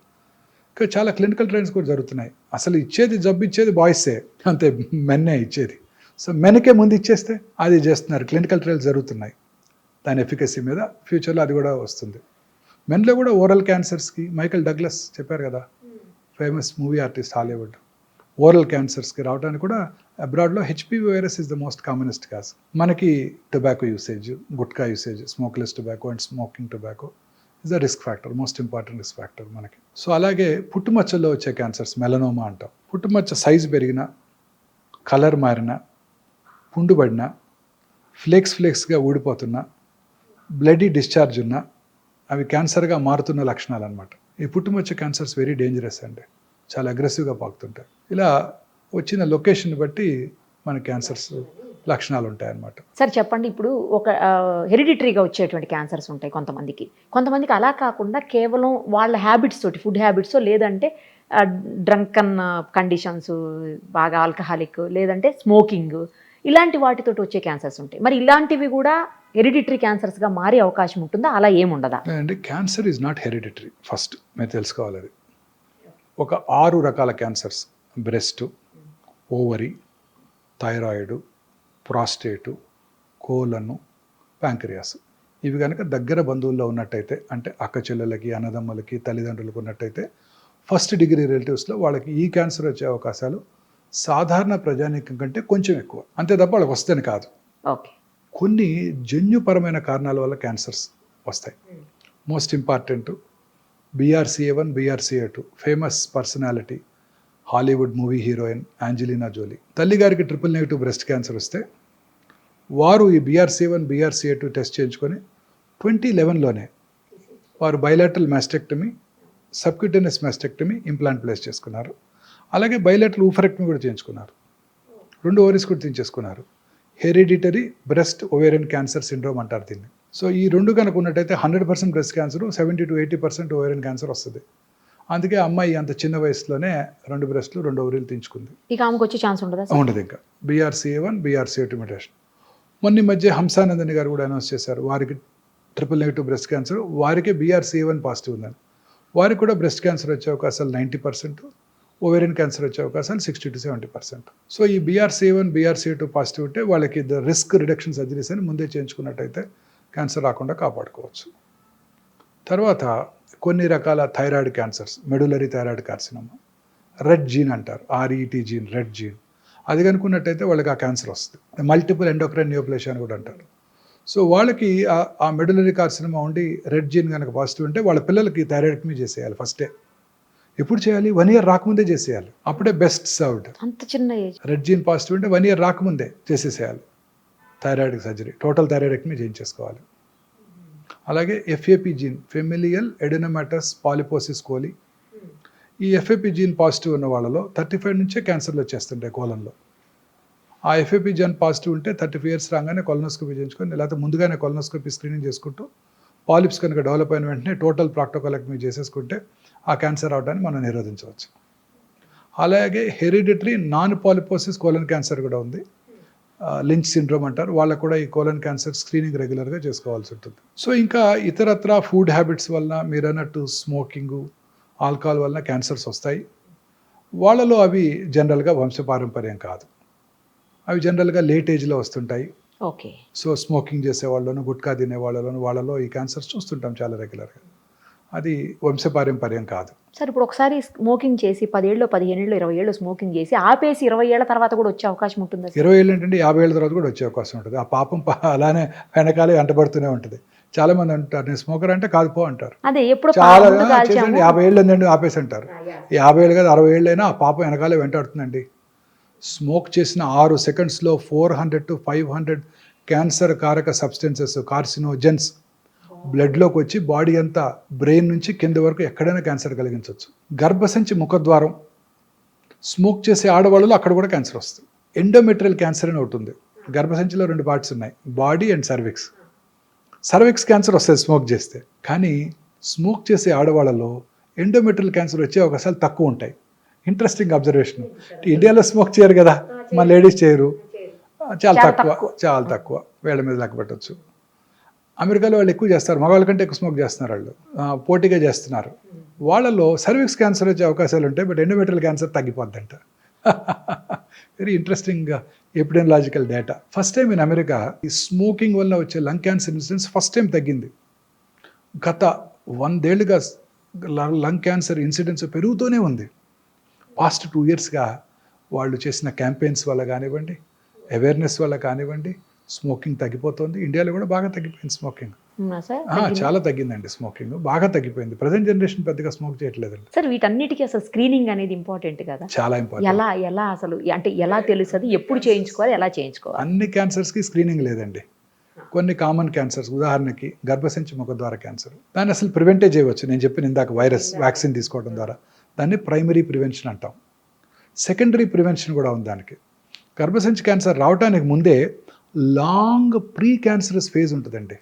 ఇంకా చాలా క్లినికల్ ట్రయల్స్ కూడా జరుగుతున్నాయి. అసలు జబ్బు ఇచ్చేది బాయ్సే, అంతే, మెన్నే ఇచ్చేది. సో మెన్కే ముందు ఇచ్చేస్తే అది చేస్తున్నారు. క్లినికల్ ట్రయల్స్ జరుగుతున్నాయి దాని ఎఫికసీ మీద. ఫ్యూచర్లో అది కూడా వస్తుంది. మెన్లో కూడా ఓరల్ క్యాన్సర్స్కి మైకల్ డగ్లస్ చెప్పారు కదా, famous movie artist, Hollywood, oral క్యాన్సర్స్కి రావడానికి కూడా అబ్రాడ్లో HPV virus is the most commonest cause. మనకి tobacco usage, gutka usage, smokeless tobacco and smoking tobacco is the risk factor, most important risk factor మనకి. సో అలాగే పుట్టుమచ్చల్లో వచ్చే క్యాన్సర్స్, మెలనోమా అంటాం. పుట్టుమచ్చ సైజు పెరిగిన, కలర్ మారిన, పుండుబడిన, ఫ్లేక్స్గా ఊడిపోతున్న, బ్లడీ డిశ్చార్జ్ ఉన్న, అవి క్యాన్సర్గా మారుతున్న లక్షణాలు అనమాట. ఈ పుట్టుమచ్చ క్యాన్సర్స్ వెరీ డేంజరస్ అండి, చాలా అగ్రెసివ్గా పాకుతుంటాయి. ఇలా వచ్చిన లొకేషన్ బట్టి మన క్యాన్సర్స్ లక్షణాలు ఉంటాయన్నమాట. సార్ చెప్పండి, ఇప్పుడు ఒక హెరిడిటరీగా వచ్చేటువంటి క్యాన్సర్స్ ఉంటాయి కొంతమందికి అలా కాకుండా కేవలం వాళ్ళ హ్యాబిట్స్ తోటి, ఫుడ్ హ్యాబిట్స్, లేదంటే డ్రంకన్ కండిషన్స్, బాగా ఆల్కహాలిక్, లేదంటే స్మోకింగ్, ఇలాంటి వాటితోటి వచ్చే క్యాన్సర్స్ ఉంటాయి. మరి ఇలాంటివి కూడా హెరిడిటరీ క్యాన్సర్స్గా మారే అవకాశం ఉంటుందా, అలా ఏముండదా? అంటే cancer is not hereditary, first మీరు తెలుసుకోవాలి. అది ఒక 6 రకాల క్యాన్సర్స్: బ్రెస్ట్, ఓవరీ, థైరాయిడ్, ప్రాస్టేటు, కోలను, ప్యాంక్రియాస్. ఇవి కనుక దగ్గర బంధువుల్లో ఉన్నట్టయితే, అంటే అక్క చెల్లెలకి, అన్నదమ్ములకి, తల్లిదండ్రులకు ఉన్నట్టయితే, ఫస్ట్ డిగ్రీ రిలేటివ్స్లో వాళ్ళకి ఈ క్యాన్సర్ వచ్చే అవకాశాలు సాధారణ ప్రజానీకం కంటే కొంచెం ఎక్కువ. అంతే తప్ప వాళ్ళకి వస్తేనే కాదు. ఓకే. కొన్ని జన్యుపరమైన కారణాల వల్ల క్యాన్సర్స్ వస్తాయి. Most important BRCA1, BRCA2, famous personality, Hollywood movie heroine Angelina Jolie. తల్లిగారికి ట్రిపుల్-నెగటివ్ బ్రెస్ట్ క్యాన్సర్ వస్తే వారు ఈ BRCA1, BRCA2 టెస్ట్ చేయించుకొని 2011లోనే వారు bilateral mastectomy, subcutaneous mastectomy, implant place చేసుకున్నారు. అలాగే బైలాటరల్ ఊఫరెక్టమీ కూడా చేయించుకున్నారు. 2 ఓవరీస్ కూడా తీయించేసుకున్నారు. Hereditary breast ovarian cancer syndrome అంటారు దీన్ని. సో ఈ 2 కనుక ఉన్నట్టయితే 100% breast cancer, 70 to 80% ovarian cancer వస్తుంది. అందుకే అమ్మాయి అంత చిన్న వయసులోనే 2 బ్రెస్ట్లు, 2 ఓవరీలు తీయించుకుంది. ఇక ఆమెకు వచ్చే ఛాన్స్ ఉండదా? ఉండదు. ఇంకా BRCA1, BRCA2 మ్యుటేషన్. మొన్న మధ్య హంసానందని గారు కూడా అనౌన్స్ చేశారు, వారికి ట్రిపుల్-నెగటివ్ బ్రెస్ట్ క్యాన్సర్, వారికే BRCA1 పాజిటివ్ ఉందని. వారికి కూడా బ్రెస్ట్ క్యాన్సర్ వచ్చే అవకాశాలు 90%, ఓవేరియన్ క్యాన్సర్ వచ్చే అవకాశాలు 60 to 70%. సో ఈ BRCA1, BRCA2 పాజిటివ్ ఉంటే వాళ్ళకి రిస్క్ రిడక్షన్ సర్జరీస్ అని ముందే చేయించుకున్నట్టయితే క్యాన్సర్ రాకుండా కాపాడుకోవచ్చు. తర్వాత కొన్ని రకాల thyroid cancers, medullary thyroid carcinoma, RET gene అంటారు, RET జీన్, రెడ్ జీన్, అది కనుక్కున్నట్టయితే వాళ్ళకి ఆ క్యాన్సర్ వస్తుంది. మల్టిపుల్ ఎండోక్రైన్ నియోప్లేషియా అని కూడా అంటారు. సో వాళ్ళకి ఆ మెడులరీ కార్సినోమా ఉండి రెడ్ జీన్ కనుక పాజిటివ్ ఉంటే వాళ్ళ పిల్లలకి థైరాయిడెక్టమీ చేసేయాలి ఫస్టే. ఎప్పుడు చేయాలి? 1 year రాకముందే చేసేయాలి, అప్పుడే బెస్ట్ సర్వ్డ్. అంత చిన్న ఏజ్. రెడ్ జీన్ పాజిటివ్ అంటే 1 year రాకముందే చేసేసేయాలి థైరాయిడ్ సర్జరీ, టోటల్ థైరాయిడెక్టమీ చేయించేసుకోవాలి. అలాగే FAP gene, familial adenomatous polyposis coli, ఈ FAP జీన్ పాజిటివ్ ఉన్న వాళ్ళలో 35 నుంచే క్యాన్సర్లు వచ్చేస్తుంటాయి కోలంలో. ఆ FAP జీన్ పాజిటివ్ ఉంటే 35 years రాగానే కొలనోస్కోపీ చేయించుకొని, లేకపోతే ముందుగానే కొలనోస్కోపీ స్క్రీనింగ్ చేసుకుంటూ పాలిప్స్ కనుక డెవలప్ అయిన వెంటనే టోటల్ ప్రాక్టోకోలెక్టమీ చేసేసుకుంటే ఆ క్యాన్సర్ అవడాన్ని మనం నిరోధించవచ్చు. అలాగే hereditary non polyposis colon cancer కూడా ఉంది, లించ్ సిండ్రోమ్ అంటారు. వాళ్ళకు కూడా ఈ కోలన్ క్యాన్సర్ స్క్రీనింగ్ రెగ్యులర్గా చేసుకోవాల్సి ఉంటుంది. సో ఇంకా ఇతరత్ర ఫుడ్ హ్యాబిట్స్ వలన, మీరు అన్నట్టు స్మోకింగ్, ఆల్కహాల్ వలన క్యాన్సర్స్ వస్తాయి. వాళ్ళలో అవి జనరల్గా వంశపారంపర్యం కాదు, అవి జనరల్గా లేట్ ఏజ్లో వస్తుంటాయి. ఓకే. సో స్మోకింగ్ చేసే వాళ్ళను, గుట్కా తినే వాళ్ళలో ఈ క్యాన్సర్స్ చూస్తుంటాం చాలా రెగ్యులర్గా. అది వంశపారంపర్యం కాదు. సార్ ఇప్పుడు ఒకసారి స్మోకింగ్ చేసి 10 ఏళ్ళు 15 ఏళ్ళు 20 ఏళ్ళు స్మోకింగ్ చేసి ఆపేసి 20 ఏళ్ల తర్వాత కూడా వచ్చే అవకాశం ఉంటుందా సార్? 20 ఏళ్ళు ఏంటంటే 50 ఏళ్ళ తర్వాత కూడా వచ్చే అవకాశం ఉంటుంది. ఆ పాపం అలానే వెనకాలే వెంటబడుతూనే ఉంటుంది. చాలా మంది అంటారు నేను స్మోకర్ అంటే కాదు పో అంటారు. అదే ఎప్పుడు చాలా చేసండి 50 ఏళ్ళు ఏంటంటే ఆపేసి అంటారు. 50 ఏళ్ళు కాదు 60 ఏళ్ళు అయినా ఆ పాపం వెనకాలే వెంటాడుతుందండి. స్మోక్ చేసిన 6 సెకండ్స్లో 400 to 500 క్యాన్సర్ కారక సబ్స్టెన్సెస్, కార్సినోజెన్స్ బ్లడ్లోకి వచ్చి బాడీ అంతా బ్రెయిన్ నుంచి కింద వరకు ఎక్కడైనా క్యాన్సర్ కలిగించవచ్చు. గర్భసంచి ముఖద్వారం స్మోక్ చేసే ఆడవాళ్ళలో అక్కడ కూడా క్యాన్సర్ వస్తుంది. ఎండోమెట్రియల్ క్యాన్సర్ అని ఒకటి ఉంది. గర్భసంచిలో 2 పార్ట్స్ ఉన్నాయి, body and cervix. Cervix cancer వస్తుంది స్మోక్ చేస్తే, కానీ స్మోక్ చేసే ఆడవాళ్ళలో ఎండోమెట్రియల్ క్యాన్సర్ వచ్చే అవకాశాలు తక్కువ ఉంటాయి. Interesting observation. ఇండియాలో స్మోక్ చేయరు కదా, మా లేడీస్ చేయరు, చాలా తక్కువ వేళ్ళ మీద లెక్క పెట్టచ్చు. అమెరికాలో వాళ్ళు ఎక్కువ చేస్తారు, మగవాళ్ళ కంటే ఎక్కువ స్మోక్ చేస్తున్నారు, వాళ్ళు పోటీగా చేస్తున్నారు. వాళ్ళలో సర్విక్స్ క్యాన్సర్ వచ్చే అవకాశాలు ఉంటాయి, బట్ ఎండోమెట్రియల్ క్యాన్సర్ తగ్గిపోద్దంట. Very interesting epidemiological data. First time in America ఈ స్మోకింగ్ వల్ల వచ్చే lung cancer incidence first time తగ్గింది. గత 100 ఏళ్ళుగా లంగ్ క్యాన్సర్ ఇన్సిడెన్స్ పెరుగుతూనే ఉంది. పాస్ట్ 2 ఇయర్స్గా వాళ్ళు చేసిన క్యాంపెయిన్స్ వల్ల కానివ్వండి, అవేర్నెస్ వల్ల కానివ్వండి, స్మోకింగ్ తగ్గిపోతుంది. ఇండియాలో కూడా బాగా తగ్గిపోయింది స్మోకింగ్. చాలా తగ్గిందండి స్మోకింగ్, బాగా తగ్గిపోయింది. ప్రజెంట్ జనరేషన్ పెద్దగా స్మోక్ చేయట్లేదండి. సార్ వీటన్నిటికీ అసలు స్క్రీనింగ్ అనేది ఇంపార్టెంట్ కదా, చాలా ఇంపార్టెంట్. ఎలా అసలు అంటే ఎలా తెలుస్తుంది, ఎప్పుడు చేయించుకోవాలి, ఎలా చేయించుకోవాలి? అన్ని క్యాన్సర్స్కి స్క్రీనింగ్ లేదండి. కొన్ని కామన్ క్యాన్సర్స్, ఉదాహరణకి గర్భసంచి ముఖద్వార క్యాన్సర్, దాన్ని అసలు ప్రివెంటే చేయవచ్చు. నేను చెప్పిన ఇందాక వైరస్ వ్యాక్సిన్ తీసుకోవడం ద్వారా, దాన్ని ప్రైమరీ ప్రివెన్షన్ అంటాం. సెకండరీ ప్రివెన్షన్ కూడా ఉంది దానికి. గర్భసంచి క్యాన్సర్ రావడానికి ముందే లాంగ్ ప్రీ క్యాన్సరస్ ఫేజ్ ఉంటుందండి.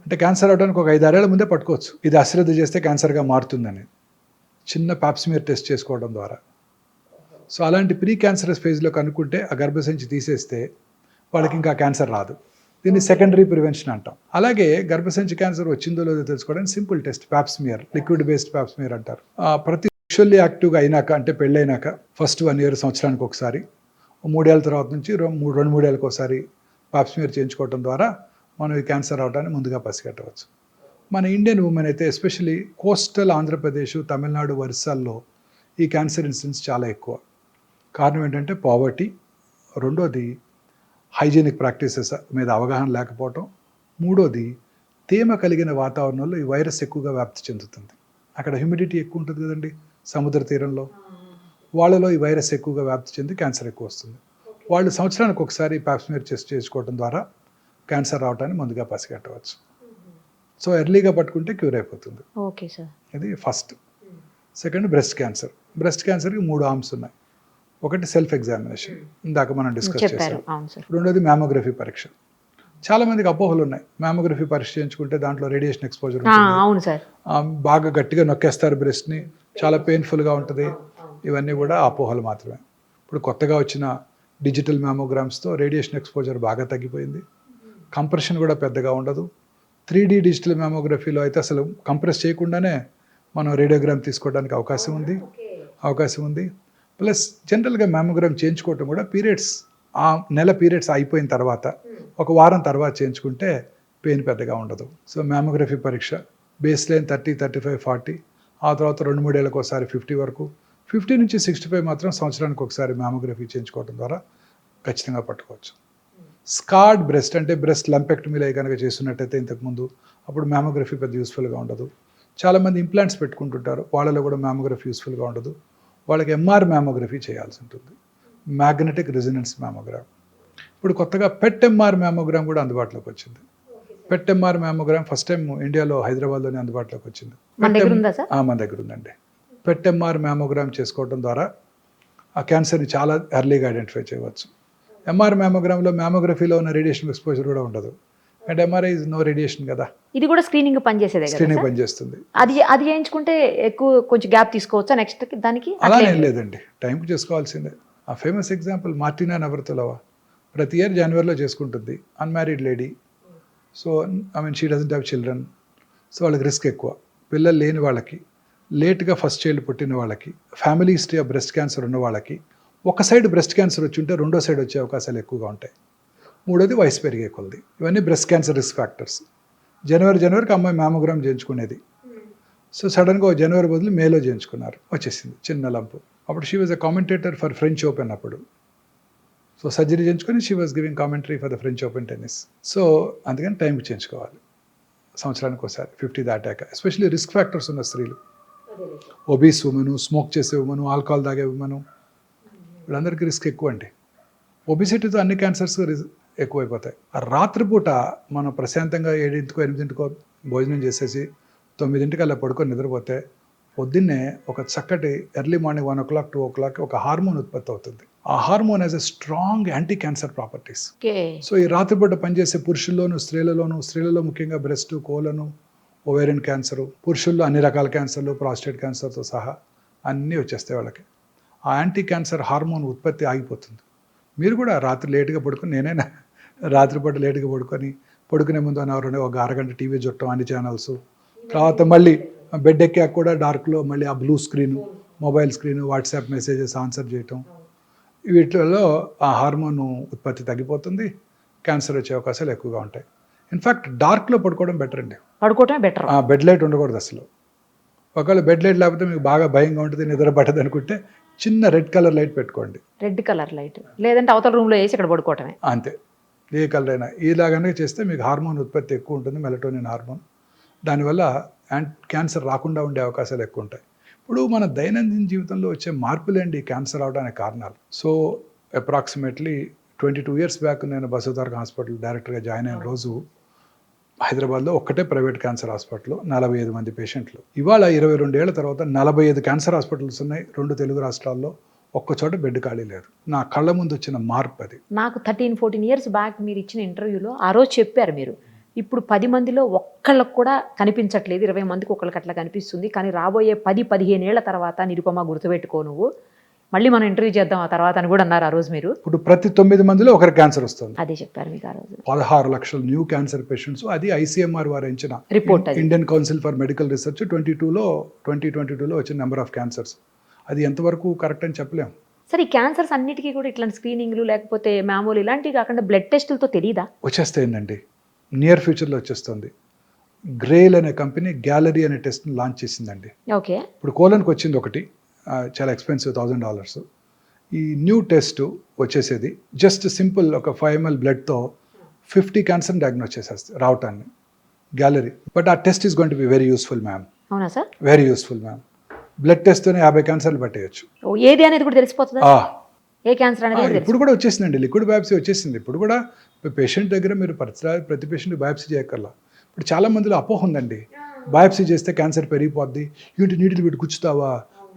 అంటే క్యాన్సర్ అవడానికి ఒక 5-6 ఏళ్ల ముందే పట్టుకోవచ్చు, ఇది అశ్రద్ధ చేస్తే క్యాన్సర్గా మారుతుందని, చిన్న పాప్స్మియర్ టెస్ట్ చేసుకోవడం ద్వారా. సో అలాంటి ప్రీ క్యాన్సరస్ ఫేజ్లో కనుక్కుంటే ఆ గర్భసంచి తీసేస్తే వాళ్ళకి ఇంకా క్యాన్సర్ రాదు. దీన్ని సెకండరీ ప్రివెన్షన్ అంటాం. అలాగే గర్భసంచి క్యాన్సర్ వచ్చిందో లేదో తెలుసుకోవడానికి simple test Pap smear, liquid based Pap smear అంటారు. ప్రతి సెక్షువల్లీ యాక్టివ్గా అయినాక, అంటే పెళ్ళైనాక ఫస్ట్ 1 year సంవత్సరానికి ఒకసారి, 3 ఏళ్ళ తర్వాత నుంచి 2-3 ఏళ్ళకి ఒకసారి పాప్స్మియర్ చేయించుకోవడం ద్వారా మనం ఈ క్యాన్సర్ రావడాన్ని ముందుగా పసిగట్టవచ్చు. మన ఇండియన్ ఉమెన్ అయితే ఎస్పెషలీ కోస్టల్ ఆంధ్రప్రదేశ్, తమిళనాడు, ఒరిస్సాల్లో ఈ క్యాన్సర్ ఇన్సిడెన్స్ చాలా ఎక్కువ. కారణం ఏంటంటే పావర్టీ, రెండోది హైజీనిక్ ప్రాక్టీసెస్ మీద అవగాహన లేకపోవటం, మూడోది తేమ కలిగిన వాతావరణంలో ఈ వైరస్ ఎక్కువగా వ్యాప్తి చెందుతుంది. అక్కడ హ్యూమిడిటీ ఎక్కువ ఉంటుంది కదండి సముద్ర తీరంలో, వాళ్ళలో ఈ వైరస్ ఎక్కువగా వ్యాప్తి చెంది క్యాన్సర్ ఎక్కువ వస్తుంది. వాళ్ళు సంవత్సరానికి ఒకసారి పాప్స్మియర్ టెస్ట్ చేసుకోవడం ద్వారా క్యాన్సర్ రావడాన్ని ముందుగా పసిగట్టవచ్చు. సో ఎర్లీగా పట్టుకుంటే క్యూర్ అయిపోతుంది. Okay sir. ఇది first. Second breast cancer. Breast క్యాన్సర్కి 3 ఆర్మ్స్ ఉన్నాయి. ఒకటి సెల్ఫ్ ఎగ్జామినేషన్, ఇందాక మనం డిస్కస్ చేసాం. రెండోది మ్యామోగ్రఫీ పరీక్ష. చాలా మందికి అపోహలు ఉన్నాయి, మ్యామోగ్రఫీ పరీక్ష చేయించుకుంటే దాంట్లో రేడియేషన్ ఎక్స్పోజర్ ఉంటుంది, బాగా గట్టిగా నొక్కేస్తారు బ్రెస్ట్ని, చాలా పెయిన్ఫుల్గా ఉంటుంది. ఇవన్నీ కూడా అపోహలు మాత్రమే. ఇప్పుడు కొత్తగా వచ్చిన డిజిటల్ మ్యామోగ్రామ్స్తో రేడియేషన్ ఎక్స్పోజర్ బాగా తగ్గిపోయింది, కంప్రెషన్ కూడా పెద్దగా ఉండదు. 3D డిజిటల్ మ్యామోగ్రఫీలో అయితే అసలు కంప్రెస్ చేయకుండానే మనం రేడియోగ్రామ్ తీసుకోవడానికి అవకాశం ఉంది. ప్లస్ జనరల్గా మ్యామోగ్రామ్ చేయించుకోవటం కూడా పీరియడ్స్, ఆ నెల పీరియడ్స్ అయిపోయిన తర్వాత 1 వారం తర్వాత చేయించుకుంటే పెయిన్ పెద్దగా ఉండదు. సో మ్యామోగ్రఫీ పరీక్ష బేస్ లైన్ 30, 35, 40, ఆ తర్వాత 2-3 ఏళ్ళకి ఒకసారి 50 వరకు, 50 నుంచి 65 మాత్రం సంవత్సరానికి ఒకసారి మ్యామోగ్రఫీ చేయించుకోవడం ద్వారా ఖచ్చితంగా పట్టుకోవచ్చు. స్కార్డ్ బ్రెస్ట్, అంటే బ్రెస్ట్ లంపెక్టమీలో కనుక చేస్తున్నట్టయితే ఇంతకుముందు, అప్పుడు మ్యామోగ్రఫీ పెద్ద యూస్ఫుల్గా ఉండదు. చాలామంది ఇంప్లాంట్స్ పెట్టుకుంటుంటారు, వాళ్ళలో కూడా మ్యామోగ్రఫీ యూస్ఫుల్గా ఉండదు. వాళ్ళకి MR మ్యామోగ్రఫీ చేయాల్సి ఉంటుంది, మ్యాగ్నెటిక్ రెజొనెన్స్ మ్యామోగ్రామ్. ఇప్పుడు కొత్తగా పెట్ MR మ్యామోగ్రామ్ కూడా అందుబాటులోకి వచ్చింది. పెట్ MR మ్యామోగ్రామ్ ఫస్ట్ టైం ఇండియాలో హైదరాబాద్లోనే అందుబాటులోకి వచ్చింది. మన దగ్గర ఉందండి. పెట్ MR మ్యామోగ్రామ్ చేసుకోవడం ద్వారా ఆ క్యాన్సర్ని చాలా ఎర్లీగా ఐడెంటిఫై చేయవచ్చు. MR మ్యామోగ్రామ్లో మ్యామోగ్రఫీలో ఉన్న రేడియేషన్ ఎక్స్పోజర్ కూడా ఉండదు, and MRI is no radiation కదా. ఇది కూడా స్క్రీనింగ్ పనిచేస్తుంది. అది చేయించుకుంటే ఎక్కువ కొంచెం గ్యాప్ తీసుకోవచ్చా నెక్స్ట్ దానికి? అలానే లేదండి, టైంకి చేసుకోవాల్సిందే. ఆ ఫేమస్ ఎగ్జాంపుల్ మార్టినా నవరతులవా, ప్రతి ఇయర్ జనవరిలో చేసుకుంటుంది, unmarried lady. So she doesn't have children. So వాళ్ళకి రిస్క్ ఎక్కువ. పిల్లలు లేని వాళ్ళకి లేట్గా ఫస్ట్ చైల్డ్ పుట్టిన వాళ్ళకి, family history of breast cancer ఉన్న వాళ్ళకి, ఒక సైడ్ బ్రెస్ట్ క్యాన్సర్ వచ్చి ఉంటే రెండో సైడ్ వచ్చే అవకాశాలు ఎక్కువగా ఉంటాయి. మూడోది వయసు పెరిగే కొలది. ఇవన్నీ బ్రెస్ట్ క్యాన్సర్ రిస్క్ ఫ్యాక్టర్స్. జనవరికి అమ్మాయి మ్యామోగ్రామ్ చేయించుకునేది. సో సడన్గా జనవరి బదులు మేలో చేయించుకున్నారు, వచ్చేసింది చిన్న లంపు. అప్పుడు she was a commentator for French open అప్పుడు. సో సర్జరీ చేయించుకొని she was giving commentary for the French open tennis. So అందుకని టైంకి చేయించుకోవాలి, సంవత్సరానికి ఒకసారి 50 దాటాక. ఎస్పెషల్లీ రిస్క్ ఫ్యాక్టర్స్ ఉన్న స్త్రీలు, ఒబీస్ ఉమెను, స్మోక్ చేసే ఉమెను, ఆల్కహాల్ తాగే ఉమెను, వీళ్ళందరికీ రిస్క్ ఎక్కువ అండి. ఒబిసిటీతో అన్ని క్యాన్సర్స్ ఎక్కువైపోతాయి. ఆ రాత్రిపూట మనం ప్రశాంతంగా 7ంటికో 8ంటికో భోజనం చేసేసి 9ంటికి అలా పడుకొని నిద్రపోతే పొద్దున్నే ఒక చక్కటి ఎర్లీ మార్నింగ్ 1 o'clock 2 o'clock ఒక హార్మోన్ ఉత్పత్తి అవుతుంది. ఆ hormone has a strong anti cancer properties. So ఈ రాత్రిపూట పనిచేసే పురుషుల్లోనూ స్త్రీలలో ముఖ్యంగా బ్రెస్ట్, కోలను, ఓవేరియన్ క్యాన్సరు, పురుషుల్లో అన్ని రకాల క్యాన్సర్లు, ప్రాస్టేట్ క్యాన్సర్తో సహా అన్నీ వచ్చేస్తాయి వాళ్ళకి. ఆ యాంటీ క్యాన్సర్ హార్మోన్ ఉత్పత్తి ఆగిపోతుంది. మీరు కూడా రాత్రి లేటుగా పడుకొని, నేనైనా రాత్రిపూట లేటుగా పడుకునే ముందు ఒక అరగంట టీవీ చూడటం, అన్ని ఛానల్స్, తర్వాత మళ్ళీ బెడ్ ఎక్కాక కూడా డార్క్లో మళ్ళీ ఆ blue screen, mobile screen, WhatsApp messages answer చేయటం, వీటిలో ఆ హార్మోన్ ఉత్పత్తి తగ్గిపోతుంది, క్యాన్సర్ వచ్చే అవకాశాలు ఎక్కువగా ఉంటాయి. ఇన్ఫ్యాక్ట్ డార్క్లో పడుకోవడం బెటర్ అండి. పడుకోవటమే బెటర్. బెడ్ లైట్ ఉండకూడదు అసలు. ఒకవేళ బెడ్ లైట్ లేకపోతే మీకు బాగా భయంగా ఉంటుంది, నిద్ర పట్టదు అనుకుంటే చిన్న రెడ్ కలర్ లైట్ పెట్టుకోండి. రెడ్ కలర్ లైట్, లేదంటే అవతల రూమ్లో వేసి ఇక్కడ పడుకోవటమే. అంతే, ఏ కలర్ అయినా. ఇలాగనే చేస్తే మీకు హార్మోన్ ఉత్పత్తి ఎక్కువ ఉంటుంది, మెలటోనిన్ హార్మోన్. దానివల్ల క్యాన్సర్ రాకుండా ఉండే అవకాశాలు ఎక్కువ ఉంటాయి. ఇప్పుడు మన దైనందిన జీవితంలో వచ్చే మార్పులేండి క్యాన్సర్ అవడానికి కారణాలు. సో అప్రాక్సిమేట్లీ 22 years బ్యాక్ నేను బసవతారక హాస్పిటల్ డైరెక్టర్గా జాయిన్ అయిన రోజు హైదరాబాద్లో ఒక్కటే ప్రైవేట్ క్యాన్సర్ హాస్పిటల్, 45 మంది పేషెంట్లు. ఇవాళ 22 ఏళ్ల తర్వాత 45 క్యాన్సర్ హాస్పిటల్స్ ఉన్నాయి 2 తెలుగు రాష్ట్రాల్లో. ఒక్కచోట బెడ్ ఖాళీ లేదు. నా కళ్ళ ముందు వచ్చిన మార్పు అది. నాకు 13-14 years బ్యాక్ మీరు ఇచ్చిన ఇంటర్వ్యూలో ఆ రోజు చెప్పారు మీరు, ఇప్పుడు 10 మందిలో ఒక్కళ్ళకు కూడా కనిపించట్లేదు, 20 మందికి ఒక్కళ్ళకి అట్లా కనిపిస్తుంది, కానీ రాబోయే 10-15 ఏళ్ల తర్వాత నిరుపమ గుర్తుపెట్టుకో నువ్వు, మళ్ళీ మనం ఇంటర్వ్యూ చేద్దాం ఆ తర్వాత అని కూడా అన్నారు ఆ రోజు మీరు. ఇప్పుడు ప్రతి 9 మందిలో ఒకరు క్యాన్సర్ వస్తుంది. అదే చెప్పారు మీకు ఆ రోజు. 16 లక్షల న్యూ క్యాన్సర్ పేషెంట్స్. అది ఐసీఎంఆర్ వారు ఇచ్చిన report, Indian Council for Medical Research 2022లో వచ్చిన నెంబర్ ఆఫ్ క్యాన్సర్స్. అది ఎంతవరకు కరెక్ట్ అని చెప్పలేము. సరే, ఈ క్యాన్సర్స్ అన్నిటికీ కూడా ఇట్లాంటి స్క్రీనింగ్లు లేకపోతే మామూలు ఇలాంటివి కాకుండా బ్లడ్ టెస్టులతో తెలియదా? వచ్చేస్తాయండి, నియర్ ఫ్యూచర్లో వచ్చేస్తుంది. గ్రేల్ అనే కంపెనీ గ్యాలరీ అనే టెస్ట్ని లాంచ్ చేసిందండి. ఓకే. ఇప్పుడు కోలన్కి వచ్చింది ఒకటి, చాలా ఎక్స్పెన్సివ్, $1,000. ఈ న్యూ టెస్ట్ వచ్చేసేది జస్ట్ సింపుల్ ఒక 5 ml బ్లడ్తో 50 క్యాన్సర్ డయాగ్నోస్ చేసేస్తుంది రావటాన్ని, గ్యాలరీ. బట్ ఆ test is going to be very useful ma'am. అవునా sir? Very useful ma'am. Blood టెస్ట్తోనే 50 క్యాన్సర్లు పట్టేయచ్చు. ఏది అనేది కూడా తెలిసిపోతుంది, ఏ క్యాన్సర్ అనేది. ఇప్పుడు కూడా వచ్చేసిందండి, లిక్విడ్ బయాప్సీ వచ్చేసింది. ఇప్పుడు కూడా పేషెంట్ దగ్గర మీరు ప్రతి పేషెంట్ బయాప్సీ చేయక్కర్లా. ఇప్పుడు చాలా మందిలో అపోహ ఉందండి, బయాప్సీ చేస్తే క్యాన్సర్ పెరిగిపోద్ది, నీటిని పెట్టి కూర్చుతావా,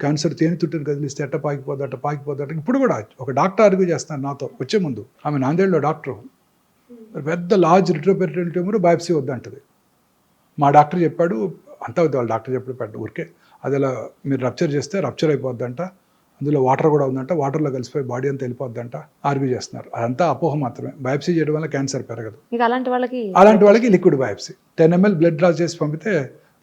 క్యాన్సర్ తేనె తుట్టుని కదిలిస్తే అట్ట పాకిపోద్ది. ఇప్పుడు కూడా ఒక డాక్టర్ ఆర్గ్యూ చేస్తాను నాతో వచ్చే ముందు. ఆమె నాందేడ్లో డాక్టరు, పెద్ద లార్జ్ రిట్రోపెరిటోనియల్ ట్యూమర్, బయాప్సీ వద్దంటది. మా డాక్టర్ చెప్పాడు, అంతా వద్దు, వాళ్ళ డాక్టర్ చెప్పాడు ఊరికే, అది అలా మీరు రప్చర్ చేస్తే రప్చర్ అయిపోద్దంట, అందులో వాటర్ కూడా ఉందంట, వాటర్లో కలిసిపోయి బాడీ అంతా వెళ్ళిపోద్దంట, ఆర్గ్యూ చేస్తున్నారు. అదంతా అపోహ మాత్రమే. బయాప్సీ చేయడం వల్ల క్యాన్సర్ పెరగదు. అలాంటి వాళ్ళకి liquid biopsy 10 ml blood draw చేసి పంపితే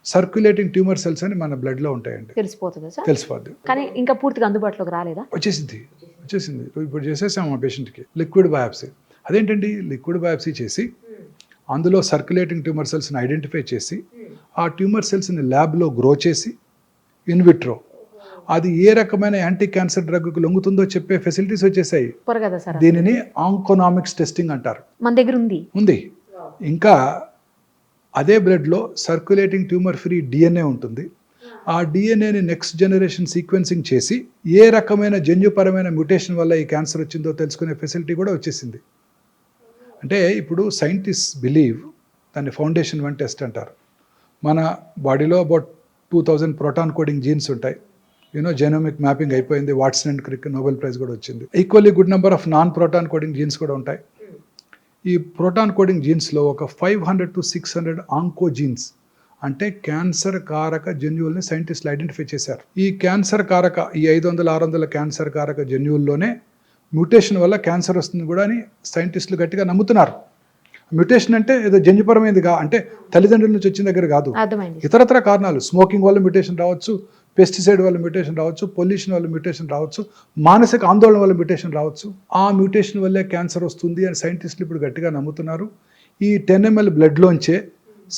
సర్క్యులేటింగ్ ట్యూమర్ సెల్స్ అని మన బ్లడ్లో ఉంటాయండి, తెలిసిపోద్ది. కానీ ఇంకా పూర్తిగా అందుబాటులోకి రాలేదా? వచ్చేసింది. ఇప్పుడు చేసేసాము ఆ పేషెంట్కి లిక్విడ్ బయాప్సీ. అదేంటండి, లిక్విడ్ బయాప్సీ చేసి అందులో సర్క్యులేటింగ్ ట్యూమర్ సెల్స్ని ఐడెంటిఫై చేసి ఆ ట్యూమర్ సెల్స్ని ల్యాబ్లో గ్రో చేసి ఇన్విట్రో అది ఏ రకమైన యాంటీ క్యాన్సర్ డ్రగ్కు లొంగుతుందో చెప్పే ఫెసిలిటీస్ వచ్చేసాయి. దీనిని ఆంకోనామిక్స్ టెస్టింగ్ అంటారు. మన దగ్గర ఉంది. ఇంకా అదే బ్లడ్లో సర్క్యులేటింగ్ ట్యూమర్ ఫ్రీ డిఎన్ఏ ఉంటుంది. ఆ డిఎన్ఏని నెక్స్ట్ జనరేషన్ సీక్వెన్సింగ్ చేసి ఏ రకమైన జన్యుపరమైన మ్యూటేషన్ వల్ల ఈ క్యాన్సర్ వచ్చిందో తెలుసుకునే ఫెసిలిటీ కూడా వచ్చేసింది. అంటే ఇప్పుడు సైంటిస్ట్ బిలీవ్ దాన్ని ఫౌండేషన్ 1 టెస్ట్ అంటారు. మన బాడీలో అబౌట్ 2000 ప్రోటాన్ కోడింగ్ జీన్స్ ఉంటాయి. జెనోమిక్ మ్యాపింగ్ అయిపోయింది, Watson and Crick Nobel prize కూడా వచ్చింది. Equally good number of non proton coding jeans కూడా ఉంటాయి. ఈ ప్రోటాన్ కోడింగ్ జీన్స్లో ఒక 500 to 600 ఆంకోజీన్స్ అంటే క్యాన్సర్ కారక జన్యువుల్ని సైంటిస్టులు ఐడెంటిఫై చేశారు. ఈ క్యాన్సర్ కారక ఈ 500-600 క్యాన్సర్ కారక జన్యువుల్లోనే మ్యూటేషన్ వల్ల క్యాన్సర్ వస్తుంది కూడా అని సైంటిస్టులు గట్టిగా నమ్ముతున్నారు. మ్యూటేషన్ అంటే ఏదో జన్యుపరమైనదిగా, అంటే తల్లిదండ్రుల నుంచి వచ్చిన దగ్గర కాదు, ఇతరత్ర కారణాలు, స్మోకింగ్ వల్ల మ్యూటేషన్ రావచ్చు, పెస్టిసైడ్ వల్ల మ్యూటేషన్ రావచ్చు, పొల్యూషన్ వల్ల మ్యూటేషన్ రావచ్చు, మానసిక ఆందోళన వల్ల మ్యూటేషన్ రావచ్చు. ఆ మ్యూటేషన్ వల్లే క్యాన్సర్ వస్తుంది అని సైంటిస్టులు ఇప్పుడు గట్టిగా నమ్ముతున్నారు. ఈ 10 ml బ్లడ్లోంచే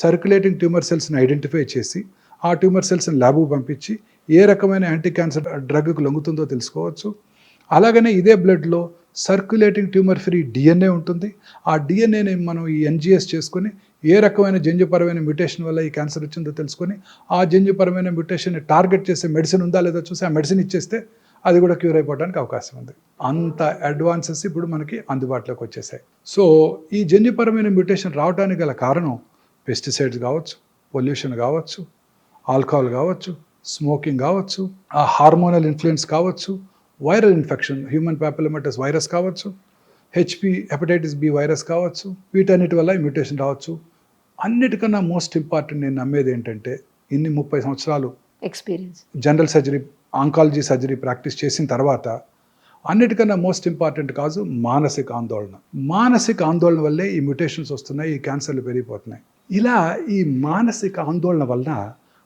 సర్క్యులేటింగ్ ట్యూమర్ సెల్స్ని ఐడెంటిఫై చేసి ఆ ట్యూమర్ సెల్స్ని ల్యాబ్కు పంపించి ఏ రకమైన యాంటీ క్యాన్సర్ డ్రగ్కు లొంగుతుందో తెలుసుకోవచ్చు. అలాగనే ఇదే బ్లడ్లో సర్క్యులేటింగ్ ట్యూమర్ ఫ్రీ డిఎన్ఏ ఉంటుంది. ఆ డిఎన్ఏని మనం ఈ ఎన్జిఎస్ చేసుకొని ఏ రకమైన జన్యుపరమైన మ్యూటేషన్ వల్ల ఈ క్యాన్సర్ వచ్చిందో తెలుసుకొని ఆ జన్యుపరమైన మ్యూటేషన్ని టార్గెట్ చేసే మెడిసిన్ ఉందా లేదా చూసి ఆ మెడిసిన్ ఇచ్చేస్తే అది కూడా క్యూర్ అయిపోవడానికి అవకాశం ఉంది. అంత అడ్వాన్సెస్ ఇప్పుడు మనకి అందుబాటులోకి వచ్చేసాయి. సో ఈ జన్యుపరమైన మ్యూటేషన్ రావడానికి గల కారణం పెస్టిసైడ్స్ కావచ్చు, పొల్యూషన్ కావచ్చు, ఆల్కహాల్ కావచ్చు, స్మోకింగ్ కావచ్చు, ఆ హార్మోనల్ ఇన్ఫ్లుయెన్స్ కావచ్చు, వైరల్ ఇన్ఫెక్షన్ హ్యూమన్ ప్యాపిలోమాటస్ వైరస్ కావచ్చు, హెపటైటిస్ బి వైరస్ కావచ్చు, వీటన్నిటి వల్ల ఈ మ్యూటేషన్ రావచ్చు. అన్నిటికన్నా మోస్ట్ ఇంపార్టెంట్ నేను నమ్మేది ఏంటంటే ఇన్ని 30 సంవత్సరాలు experience general surgery, oncology surgery practice చేసిన తర్వాత అన్నిటికన్నా మోస్ట్ ఇంపార్టెంట్ కాదు మానసిక ఆందోళన. మానసిక ఆందోళన వల్లే ఈ మ్యూటేషన్స్ వస్తున్నాయి, ఈ క్యాన్సర్లు పెరిగిపోతున్నాయి. ఇలా ఈ మానసిక ఆందోళన వలన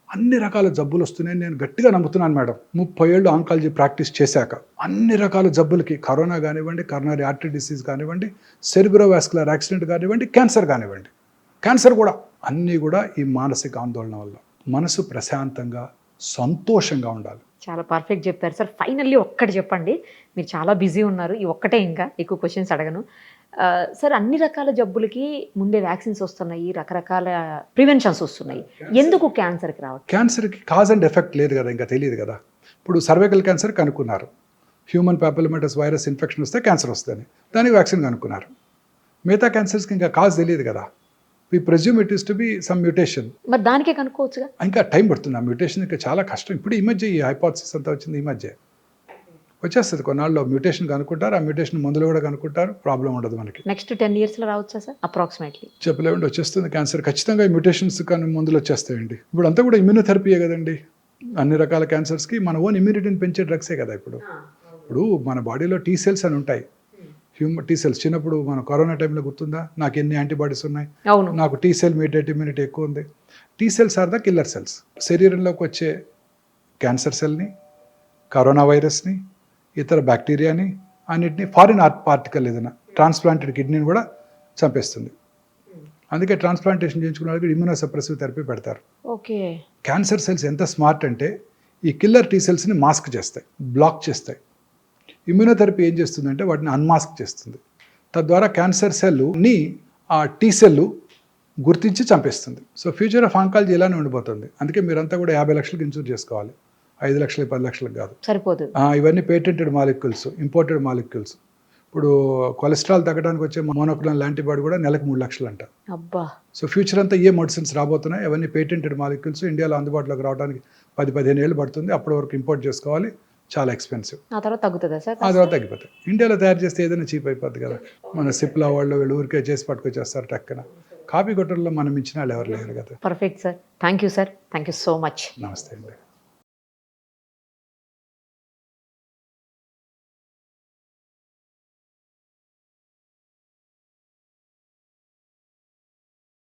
అన్ని రకాల జబ్బులు వస్తున్నాయని నేను గట్టిగా నమ్ముతున్నాను మేడం. 30 ఏళ్ళు ఆంకాలజీ ప్రాక్టీస్ చేశాక అన్ని రకాల జబ్బులకి, కరోనా కానివ్వండి, కరోనరీ ఆర్టరీ డిసీజ్ కానివ్వండి, సెరిబ్రోవాస్కులర్ యాక్సిడెంట్ కానివ్వండి, క్యాన్సర్ కానివ్వండి, క్యాన్సర్ కూడా అన్నీ కూడా ఈ మానసిక ఆందోళన వల్ల. మనసు ప్రశాంతంగా సంతోషంగా ఉండాలి. చాలా పర్ఫెక్ట్ చెప్పారు సార్. ఫైనల్లీ ఒక్కటి చెప్పండి, మీరు చాలా బిజీ ఉన్నారు, ఈ ఒక్కటే, ఇంకా ఎక్కువ క్వశ్చన్స్ అడగను. సార్, అన్ని రకాల జబ్బులకి ముందే వ్యాక్సిన్స్ వస్తున్నాయి, రకరకాల ప్రివెన్షన్స్ వస్తున్నాయి, ఎందుకు క్యాన్సర్కి రావట్లేదు? క్యాన్సర్కి కాజ్ అండ్ ఎఫెక్ట్ లేదు కదా, ఇంకా తెలియదు కదా. ఇప్పుడు సర్వైకల్ క్యాన్సర్ కనుక్కున్నారు, హ్యూమన్ ప్యాపిలోమాటస్ వైరస్ ఇన్ఫెక్షన్ వస్తే క్యాన్సర్ వస్తుందని దానికి వ్యాక్సిన్ కనుక్కున్నారు. మిగతా క్యాన్సర్స్కి ఇంకా కాజ్ తెలియదు కదా. We presume it is to be some mutation. మరి దానికే కనుక్కోవచ్చుగా. ఇంకా టైం పడుతుంది. ఆ మ్యూటేషన్ ఇంకా చాలా కష్టం. ఇప్పుడు ఈ మధ్య ఈ హైపోథసిస్ అంతా వచ్చింది, ఈ మధ్య వచ్చేస్తుంది. కొన్నాళ్ళు మ్యూటేషన్ కనుక్కుంటారు, ఆ మ్యూటేషన్ మందులు కూడా కనుక్కుంటారు, ప్రాబ్లం ఉండదు మనకి. నెక్స్ట్ 10 yearsలో రావచ్చా సార్ అప్రాక్సిమేట్లీ? చెప్పలేమండి, వచ్చేస్తుంది క్యాన్సర్ ఖచ్చితంగా. ఈ మ్యూటేషన్స్ కానీ మందులు వచ్చేస్తాయండి. ఇప్పుడు అంతా కూడా ఇమ్యూనోథెరపీయే కదండి. అన్ని రకాల క్యాన్సర్స్కి మన ఓన్ ఇమ్యూనిటీని పెంచే డ్రగ్సే కదా. ఇప్పుడు మన బాడీలో టీ సెల్స్ అని ఉంటాయి, హ్యూమన్ టీ సెల్స్. చిన్నప్పుడు మన కరోనా టైంలో గుర్తుందా, నాకు ఎన్ని యాంటీబాడీస్ ఉన్నాయి, నాకు టీ సెల్ మీడియేట్ ఇమ్యూనిటీ ఎక్కువ ఉంది. T cells are the killer cells. శరీరంలోకి వచ్చే క్యాన్సర్ సెల్ని, కరోనా వైరస్ని, ఇతర బ్యాక్టీరియాని, అన్నిటిని, ఫారిన్ పార్టికల్ ఏదైనా ట్రాన్స్ప్లాంటెడ్ కిడ్నీని కూడా చంపేస్తుంది. అందుకే ట్రాన్స్ప్లాంటేషన్ చేయించుకున్న వాళ్ళకి ఇమ్యూనోసప్రెసివ్ థెరపీ పెడతారు. ఓకే. క్యాన్సర్ సెల్స్ ఎంత స్మార్ట్ అంటే ఈ కిల్లర్ టీ సెల్స్ని మాస్క్ చేస్తాయి, బ్లాక్ చేస్తాయి. ఇమ్యూనోథెరపీ ఏం చేస్తుందంటే వాటిని అన్మాస్క్ చేస్తుంది. తద్వారా క్యాన్సర్ సెల్ని ఆ టీ సెల్ గుర్తించి చంపేస్తుంది. సో ఫ్యూచర్ ఆఫ్ ఆంకాలజీ ఇలానే ఉండిపోతుంది. అందుకే మీరంతా కూడా 50 లక్షలకు ఇన్సూర్ చేసుకోవాలి, 5 లక్షలు 10 లక్షలకు కాదు, సరిపోదు. ఇవన్నీ పేటెంటెడ్ మాలిక్యూల్స్, ఇంపోర్టెడ్ మాలిక్యూల్స్. ఇప్పుడు కొలెస్ట్రాల్ తగ్గడానికి వచ్చే మోనోక్లోనల్ యాంటీబాడీ కూడా నెలకు 3 లక్షలు అంట. అబ్బా. సో ఫ్యూచర్ అంతా ఏ మెడిసిన్స్ రాబోతున్నాయి, అవన్నీ పేటెంటెడ్ మాలిక్యూల్స్. ఇండియాలో అందుబాటులోకి రావడానికి 10-15 ఏళ్ళు పడుతుంది. అప్పటి వరకు ఇంపోర్ట్ చేసుకోవాలి, చాలా ఎక్స్పెన్సివ్. ఆ తర్వాత తగ్గుతుందా సార్? ఆ తర్వాత తగ్గిపోతాయి. ఇండియాలో తయారు చేస్తే ఏదైనా చీప్ అయిపోద్ది కదా. మన సిప్లా వాళ్ళు వీళ్ళు ఊరికే చేసి పట్టుకొచ్చేస్తారు టక్కన. కాపీ కొట్టల్లో మనం ఇచ్చిన వాళ్ళు ఎవరు లేరు కదా. Perfect sir. Thank you sir. Thank you so much. నమస్తే అండి.